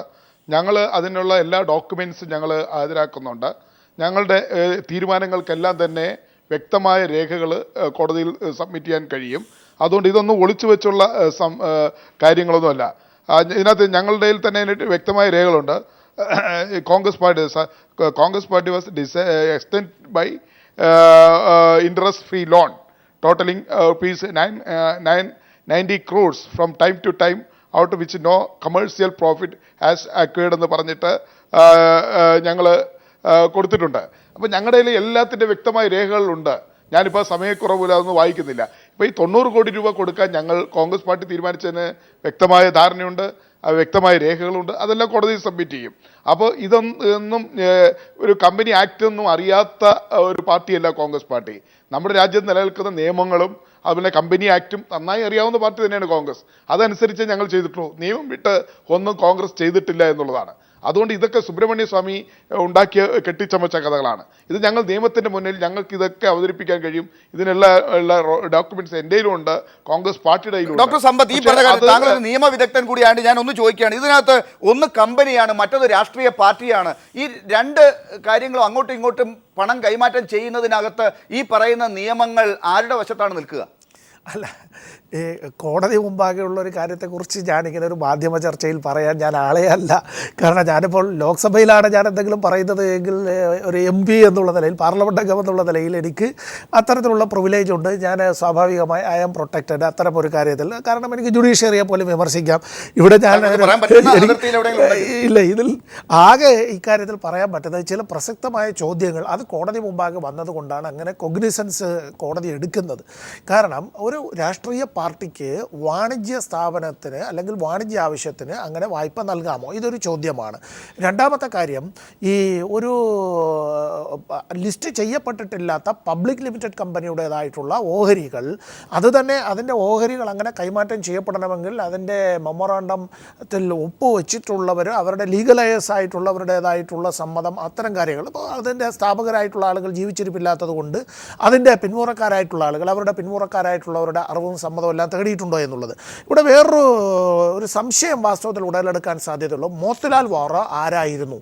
ഞങ്ങൾ അതിനുള്ള എല്ലാ ഡോക്യുമെൻറ്റ്സും ഞങ്ങൾ ഹാജരാക്കുന്നുണ്ട്. ഞങ്ങളുടെ തീരുമാനങ്ങൾക്കെല്ലാം തന്നെ വ്യക്തമായ രേഖകൾ കോടതിയിൽ സബ്മിറ്റ് ചെയ്യാൻ കഴിയും. അതുകൊണ്ട് ഇതൊന്നും ഒളിച്ചു വെച്ചുള്ള കാര്യങ്ങളൊന്നുമല്ല. ഇതിനകത്ത് ഞങ്ങളുടെ തന്നെ വ്യക്തമായ രേഖകളുണ്ട്. Congress party was extended by interest free loan totaling rupees 990 crores from time to time, out of which no commercial profit has occurred എന്ന് പറഞ്ഞിട്ട് ഞങ്ങൾ കൊടുത്തിട്ടുണ്ട്. അപ്പോൾ ഞങ്ങളുടെ കയ്യിൽ എല്ലാത്തിൻ്റെ വ്യക്തമായ രേഖകളുണ്ട്. ഞാനിപ്പോൾ സമയക്കുറവില്ല അതൊന്നും വായിക്കുന്നില്ല. ഇപ്പോൾ ഈ 90 കോടി രൂപ കൊടുക്കാൻ ഞങ്ങൾ കോൺഗ്രസ് പാർട്ടി തീരുമാനിച്ചതിന് വ്യക്തമായ ധാരണയുണ്ട്, വ്യക്തമായ രേഖകളുണ്ട്. അതെല്ലാം കോടതിയിൽ സബ്മിറ്റ് ചെയ്യും. അപ്പോൾ ഇതൊന്നും ഒരു കമ്പനി ആക്ട് ഒന്നും അറിയാത്ത ഒരു പാർട്ടിയല്ല കോൺഗ്രസ് പാർട്ടി. നമ്മുടെ രാജ്യത്ത് നിലനിൽക്കുന്ന നിയമങ്ങളും അതുപോലെ കമ്പനി ആക്റ്റും നന്നായി അറിയാവുന്ന പാർട്ടി തന്നെയാണ് കോൺഗ്രസ്. അതനുസരിച്ച് ഞങ്ങൾ ചെയ്തിട്ടുള്ളൂ. നിയമം വിട്ട് ഒന്നും കോൺഗ്രസ് ചെയ്തിട്ടില്ല എന്നുള്ളതാണ്. അതുകൊണ്ട് ഇതൊക്കെ സുബ്രഹ്മണ്യ സ്വാമി ഉണ്ടാക്കിയ കെട്ടിച്ചമച്ച കഥകളാണ്. ഇത് ഞങ്ങൾ നിയമത്തിൻ്റെ മുന്നിൽ ഞങ്ങൾക്ക് ഇതൊക്കെ അവതരിപ്പിക്കാൻ കഴിയും. ഇതിനുള്ള ഡോക്യുമെന്റ്സ് എൻ്റെയിലും ഉണ്ട്, കോൺഗ്രസ് പാർട്ടിയുടെ കയ്യിലും. ഡോക്ടർ സമ്പത്ത്, ഈ പറഞ്ഞ കാര്യം താങ്കൾ ഒരു നിയമ വിദഗ്ധൻ കൂടിയാണ്. ഞാൻ ഒന്ന് ചോദിക്കുകയാണ്, ഇതിനകത്ത് ഒന്ന് കമ്പനിയാണ്, മറ്റൊന്ന് രാഷ്ട്രീയ പാർട്ടിയാണ്. ഈ രണ്ട് കാര്യങ്ങളും അങ്ങോട്ടും ഇങ്ങോട്ടും പണം കൈമാറ്റം ചെയ്യുന്നതിനകത്ത് ഈ പറയുന്ന നിയമങ്ങൾ ആരുടെ വശത്താണ് നിൽക്കുക? അല്ല, ഈ കോടതി മുമ്പാകെയുള്ള ഒരു കാര്യത്തെക്കുറിച്ച് ഞാനിങ്ങനെ ഒരു മാധ്യമ ചർച്ചയിൽ പറയാൻ ഞാൻ ആളെ അല്ല. കാരണം ഞാനിപ്പോൾ ലോക്സഭയിലാണ് ഞാൻ എന്തെങ്കിലും പറയുന്നത് എങ്കിൽ ഒരു MP എന്നുള്ള നിലയിൽ, പാർലമെൻറ്റ് അംഗം എന്നുള്ള നിലയിൽ എനിക്ക് അത്തരത്തിലുള്ള പ്രിവിലേജ് ഉണ്ട്. ഞാൻ സ്വാഭാവികമായി ഐ ആം പ്രൊട്ടക്റ്റഡ് അത്തരം ഒരു കാര്യത്തിൽ. കാരണം എനിക്ക് ജുഡീഷ്യറിയെ പോലും വിമർശിക്കാം. ഇവിടെ ഞാൻ ഇല്ല, ഇതിൽ ആകെ ഇക്കാര്യത്തിൽ പറയാൻ പറ്റുന്നത് ചില പ്രസക്തമായ ചോദ്യങ്ങൾ അത് കോടതി മുമ്പാകെ വന്നതുകൊണ്ടാണ് അങ്ങനെ കൊഗ്നിസൻസ് കോടതി എടുക്കുന്നത്. കാരണം ഒരു രാഷ്ട്രീയ പാർട്ടിക്ക് വാണിജ്യ സ്ഥാപനത്തിന് അല്ലെങ്കിൽ വാണിജ്യ ആവശ്യത്തിന് അങ്ങനെ വായ്പ നൽകാമോ? ഇതൊരു ചോദ്യമാണ്. രണ്ടാമത്തെ കാര്യം, ഈ ഒരു ലിസ്റ്റ് ചെയ്യപ്പെട്ടിട്ടില്ലാത്ത പബ്ലിക് ലിമിറ്റഡ് കമ്പനിയുടേതായിട്ടുള്ള ഓഹരികൾ, അത് തന്നെ അതിൻ്റെ ഓഹരികൾ അങ്ങനെ കൈമാറ്റം ചെയ്യപ്പെടണമെങ്കിൽ അതിൻ്റെ മെമ്മോറാണ്ടത്തിൽ ഒപ്പുവെച്ചിട്ടുള്ളവർ, അവരുടെ ലീഗലൈസ് ആയിട്ടുള്ളവരുടേതായിട്ടുള്ള സമ്മതം, അത്തരം കാര്യങ്ങൾ. ഇപ്പോൾ അതിൻ്റെ സ്ഥാപകരായിട്ടുള്ള ആളുകൾ ജീവിച്ചിരിപ്പില്ലാത്തത് കൊണ്ട് അതിൻ്റെ പിന്മുറക്കാരായിട്ടുള്ള ആളുകൾ, അവരുടെ പിന്മുറക്കാരായിട്ടുള്ളവരുടെ അറിവും സമ്മതവും എല്ലാം തേടിയിട്ടുണ്ടോ എന്നുള്ളത്. ഇവിടെ വേറൊരു സംശയം വാസ്തവത്തിൽ ഉടലെടുക്കാൻ സാധ്യതയുള്ളൂ. മോത്തിലാൽ വോറ ആരായിരുന്നു?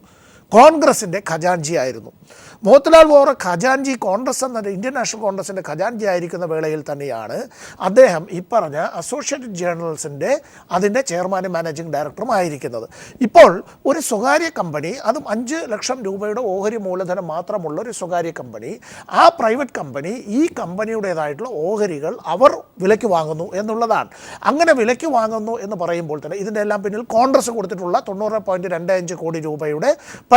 കോൺഗ്രസിൻ്റെ ഖജാൻജി ആയിരുന്നു. മോത്തിലാൽ വോറ ഖജാൻജി, കോൺഗ്രസ് എന്ന ഇന്ത്യൻ നാഷണൽ കോൺഗ്രസിൻ്റെ ഖജാൻജി ആയിരിക്കുന്ന വേളയിൽ തന്നെയാണ് അദ്ദേഹം ഈ പറഞ്ഞ അസോസിയേറ്റഡ് ജേർണൽസിൻ്റെ അതിൻ്റെ ചെയർമാനും മാനേജിംഗ് ഡയറക്ടറും ആയിരിക്കുന്നത്. ഇപ്പോൾ ഒരു സ്വകാര്യ കമ്പനി, അതും 5 ലക്ഷം രൂപയുടെ ഓഹരി മൂലധനം മാത്രമുള്ള ഒരു സ്വകാര്യ കമ്പനി, ആ പ്രൈവറ്റ് കമ്പനി ഈ കമ്പനിയുടേതായിട്ടുള്ള ഓഹരികൾ അവർ വിലയ്ക്ക് വാങ്ങുന്നു എന്നുള്ളതാണ്. അങ്ങനെ വിലയ്ക്ക് വാങ്ങുന്നു എന്ന് പറയുമ്പോൾ തന്നെ ഇതിൻ്റെ എല്ലാം പിന്നിൽ കോൺഗ്രസ് കൊടുത്തിട്ടുള്ള 90.25 കോടി രൂപയുടെ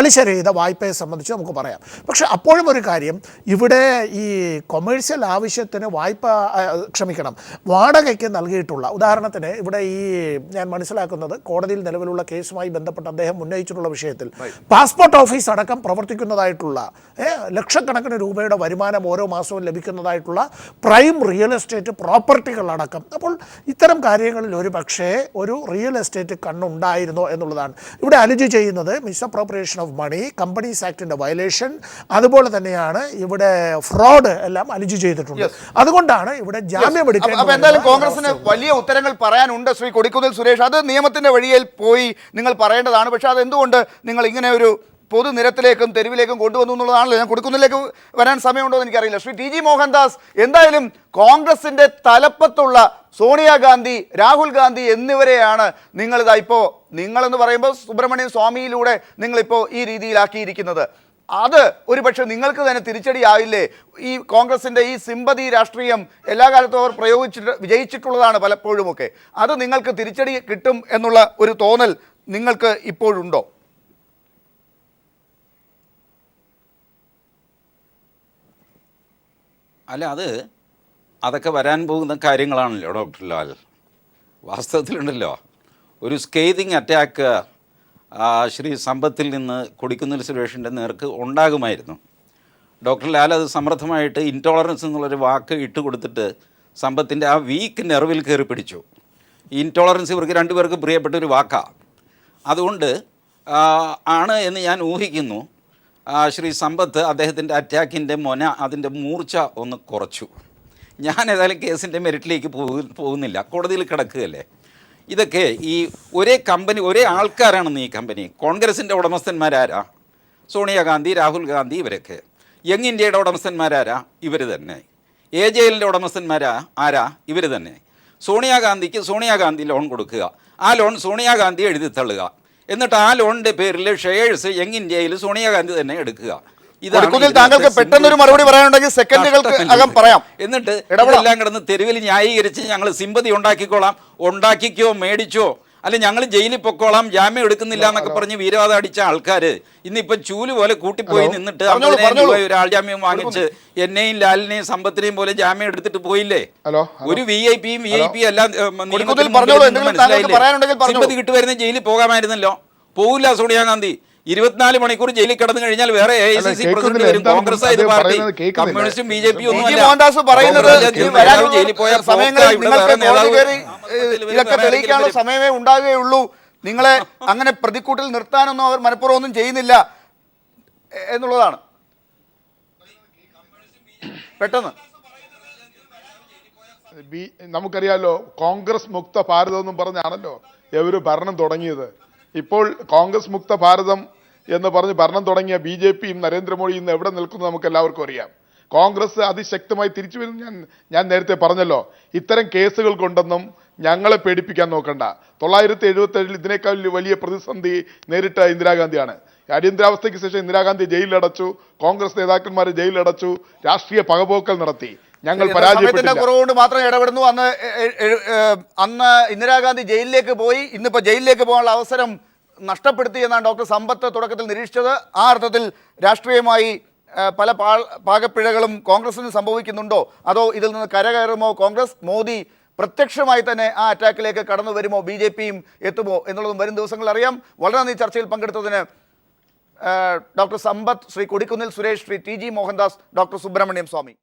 പലിശരഹിത വായ്പയെ സംബന്ധിച്ച് നമുക്ക് പറയാം. പക്ഷേ അപ്പോഴും ഒരു കാര്യം, ഇവിടെ ഈ കൊമേഴ്സ്യൽ ആവശ്യത്തിന് വാടകയ്ക്ക് നൽകിയിട്ടുള്ള, ഉദാഹരണത്തിന് ഇവിടെ ഈ ഞാൻ മനസ്സിലാക്കുന്നത് കോടതിയിൽ നിലവിലുള്ള കേസുമായി ബന്ധപ്പെട്ട് അദ്ദേഹം ഉന്നയിച്ചിട്ടുള്ള വിഷയത്തിൽ പാസ്പോർട്ട് ഓഫീസ് അടക്കം പ്രവർത്തിക്കുന്നതായിട്ടുള്ള ലക്ഷക്കണക്കിന് രൂപയുടെ വരുമാനം ഓരോ മാസവും ലഭിക്കുന്നതായിട്ടുള്ള പ്രൈം റിയൽ എസ്റ്റേറ്റ് പ്രോപ്പർട്ടികളടക്കം. അപ്പോൾ ഇത്തരം കാര്യങ്ങളിൽ ഒരു പക്ഷേ ഒരു റിയൽ എസ്റ്റേറ്റ് കണ്ണുണ്ടായിരുന്നോ എന്നുള്ളതാണ് ഇവിടെ അലിജ് ചെയ്യുന്നത്. മിസ്അപ്രോപ്രിയേഷൻ ഓഫ് മണി, കമ്പനീസ് ആക്ടിൻ്റെ വയലേഷൻ, അതുപോലെ തന്നെയാണ് ഇവിടെ ഫ്രോഡ് എല്ലാം അലിജ് ചെയ്തിട്ടുണ്ട്. അതുകൊണ്ടാണ് ഇവിടെ ജാമ്യം എടുക്കുന്നത്. അപ്പോൾ എന്തായാലും കോൺഗ്രസിന് വലിയ ഉത്തരങ്ങൾ പറയാനുണ്ട് ശ്രീ കൊടിക്കുന്നിൽ സുരേഷ്. അത് നിയമത്തിൻ്റെ വഴിയിൽ പോയി നിങ്ങൾ പറയേണ്ടതാണ്. പക്ഷേ അതെന്തുകൊണ്ട് നിങ്ങൾ ഇങ്ങനെ ഒരു പൊതുനിരത്തിലേക്കും തെരുവിലേക്കും കൊണ്ടുവന്നു എന്നുള്ളതാണല്ലോ. ഞാൻ കൊടുക്കുന്നിലേക്ക് വരാൻ സമയമുണ്ടോ എന്ന് എനിക്കറിയില്ല. ശ്രീ TG മോഹൻദാസ്, എന്തായാലും കോൺഗ്രസിൻ്റെ തലപ്പത്തുള്ള സോണിയാഗാന്ധി, രാഹുൽ ഗാന്ധി എന്നിവരെയാണ് നിങ്ങളിതാ ഇപ്പോൾ, നിങ്ങളെന്ന് പറയുമ്പോൾ സുബ്രഹ്മണ്യൻ സ്വാമിയിലൂടെ നിങ്ങളിപ്പോൾ ഈ രീതിയിലാക്കിയിരിക്കുന്നത്. അത് ഒരുപക്ഷെ നിങ്ങൾക്ക് തന്നെ തിരിച്ചടിയാവില്ലേ? ഈ കോൺഗ്രസിൻ്റെ ഈ സിമ്പതി രാഷ്ട്രീയം എല്ലാ കാലത്തും അവർ വിജയിച്ചിട്ടുള്ളതാണ് പലപ്പോഴുമൊക്കെ. അത് നിങ്ങൾക്ക് തിരിച്ചടി കിട്ടും എന്നുള്ള ഒരു തോന്നൽ നിങ്ങൾക്ക് ഇപ്പോഴുണ്ടോ? അല്ല, അതൊക്കെ വരാൻ പോകുന്ന കാര്യങ്ങളാണല്ലോ ഡോക്ടർ ലാൽ. വാസ്തവത്തിലുണ്ടല്ലോ, ഒരു സ്കേതിങ് അറ്റാക്ക് ശ്രീ സമ്പത്തിൽ നിന്ന് കൊടിക്കുന്നിൽ സുരേഷിൻ്റെ നേർക്ക് ഉണ്ടാകുമായിരുന്നു. ഡോക്ടർ ലാൽ അത് സമർത്ഥമായിട്ട് ഇൻടോളറൻസ് എന്നുള്ളൊരു വാക്ക് ഇട്ട് കൊടുത്തിട്ട് സമ്പത്തിൻ്റെ ആ വീക്ക് നെർവിൽ കയറി പിടിച്ചു. ഇൻടോളറൻസ് ഇവർക്ക് രണ്ടുപേർക്ക് പ്രിയപ്പെട്ട ഒരു വാക്കാണ്. അതുകൊണ്ട് ആണ് എന്ന് ഞാൻ ഊഹിക്കുന്നു. ശ്രീ സമ്പത്ത് അദ്ദേഹത്തിൻ്റെ അറ്റാക്കിൻ്റെ അതിൻ്റെ മൂർച്ച ഒന്ന് കുറച്ചു. ഞാൻ ഏതായാലും കേസിൻ്റെ മെറിറ്റിലേക്ക് പോകുന്നില്ല, കോടതിയിൽ കിടക്കുകയല്ലേ. ഇതൊക്കെ ഈ ഒരേ കമ്പനി, ഒരേ ആൾക്കാരാണെന്ന് ഈ കമ്പനി. കോൺഗ്രസിൻ്റെ ഉടമസ്ഥന്മാരാരാ? സോണിയാഗാന്ധി, രാഹുൽ ഗാന്ധി, ഇവരൊക്കെ. യങ് ഇന്ത്യയുടെ ഉടമസ്ഥന്മാരാരാ? ഇവർ തന്നെ. AJLൻ്റെ ആരാ? ഇവർ തന്നെ. സോണിയാഗാന്ധിക്ക് സോണിയാഗാന്ധി ലോൺ കൊടുക്കുക, ആ ലോൺ സോണിയാഗാന്ധി എഴുതി തള്ളുക, എന്നിട്ട് ആ ലോണിൻ്റെ പേരിൽ ഷെയർസ് യങ് ഇന്ത്യയിൽ സോണിയാഗാന്ധി തന്നെ എടുക്കുക. താങ്കൾക്ക് പെട്ടെന്നൊരു മറുപടി പറയാനുണ്ടെങ്കിൽ സെക്കൻഡുകൾക്ക് അകം പറയാം. എന്നിട്ട് ഇതെല്ലാം കിടന്ന് തെരുവിൽ ന്യായീകരിച്ച് ഞങ്ങൾ സിമ്പതി ഉണ്ടാക്കിക്കോ മേടിച്ചോ, അല്ലെ ഞങ്ങൾ ജയിലിൽ പൊക്കോളാം, ജാമ്യം എടുക്കുന്നില്ല എന്നൊക്കെ പറഞ്ഞ് വീരവാദം അടിച്ച ആൾക്കാർ ഇന്നിപ്പം ചൂല് പോലെ കൂട്ടിപ്പോയി നിന്നിട്ട് 50,000 രൂപ ഒരാൾ ജാമ്യം വാങ്ങിച്ച് എന്നെയും ലാലിനെയും സമ്പത്തിനെയും പോലെ ജാമ്യം എടുത്തിട്ട് പോയില്ലേ? ഒരു VIP എല്ലാം സിമ്പതി കിട്ടുമായിരുന്നു, ജയിലിൽ പോകാമായിരുന്നല്ലോ. പോവില്ല സോണിയാഗാന്ധി. 24 മണിക്കൂർ ജയിലിൽ കിടന്നു കഴിഞ്ഞാൽ വേറെ AICC പ്രസിഡന്റ് വരും. കോൺഗ്രസ് ആയത് പാർട്ടി, കമ്മ്യൂണിസ്റ്റും BJP ഒന്നും ജയിലിൽ പോയാൽ ഇതൊക്കെ തെളിയിക്കാനുള്ള സമയമേ ഉണ്ടാകുകയുള്ളൂ. നിങ്ങളെ അങ്ങനെ പ്രതിക്കൂട്ടിൽ നിർത്താനൊന്നും അവർ മനഃപൂർവ്വം ഒന്നും ചെയ്യുന്നില്ല എന്നുള്ളതാണ്. പെട്ടെന്ന് നമുക്കറിയാലോ, കോൺഗ്രസ് മുക്ത ഭാരതം എന്നും പറഞ്ഞാണല്ലോ ഇവർ ഭരണം തുടങ്ങിയത്. ഇപ്പോൾ കോൺഗ്രസ് മുക്ത ഭാരതം എന്ന് പറഞ്ഞ് ഭരണം തുടങ്ങിയ BJPയും നരേന്ദ്രമോദിയും ഇന്ന് എവിടെ നിൽക്കുന്നത് നമുക്ക് എല്ലാവർക്കും അറിയാം. കോൺഗ്രസ് അതിശക്തമായി തിരിച്ചു വരും. ഞാൻ നേരത്തെ പറഞ്ഞല്ലോ, ഇത്തരം കേസുകൾ കൊണ്ടൊന്നും ഞങ്ങളെ പേടിപ്പിക്കാൻ നോക്കണ്ട. 977 ഇതിനേക്കാൾ വലിയ പ്രതിസന്ധി നേരിട്ട ഇന്ദിരാഗാന്ധിയാണ്. അടിയന്തരാവസ്ഥയ്ക്ക് ശേഷം ഇന്ദിരാഗാന്ധി ജയിലിലടച്ചു, കോൺഗ്രസ് നേതാക്കന്മാരെ ജയിലിലടച്ചു, രാഷ്ട്രീയ പകപോക്കൽ നടത്തി. ഞങ്ങൾ പരാജയപ്പെട്ടില്ല. കുറവുകൊണ്ട് മാത്രം ഇടപെടുന്നു. അന്ന് ഇന്ദിരാഗാന്ധി ജയിലിലേക്ക് പോയി, ഇന്നിപ്പോൾ ജയിലിലേക്ക് പോകാനുള്ള അവസരം നഷ്ടപ്പെടുത്തി എന്നാണ് ഡോക്ടർ സമ്പത്ത് തുടക്കത്തിൽ നിരീക്ഷിച്ചത്. ആ അർത്ഥത്തിൽ രാഷ്ട്രീയമായി പല പാകപ്പിഴകളും കോൺഗ്രസിന് സംഭവിക്കുന്നുണ്ടോ, അതോ ഇതിൽ നിന്ന് കരകയറുമോ കോൺഗ്രസ്? മോദി പ്രത്യക്ഷമായി തന്നെ ആ അറ്റാക്കിലേക്ക് കടന്നു വരുമോ? BJPയും എത്തുമോ എന്നുള്ളതും വരും ദിവസങ്ങളിൽ അറിയാം. വളരെ നന്ദി ചർച്ചയിൽ പങ്കെടുത്തതിന് ഡോക്ടർ സമ്പത്ത്, ശ്രീ കൊടിക്കുന്നിൽ സുരേഷ്, ശ്രീ TG മോഹൻദാസ്, ഡോക്ടർ സുബ്രഹ്മണ്യം സ്വാമി.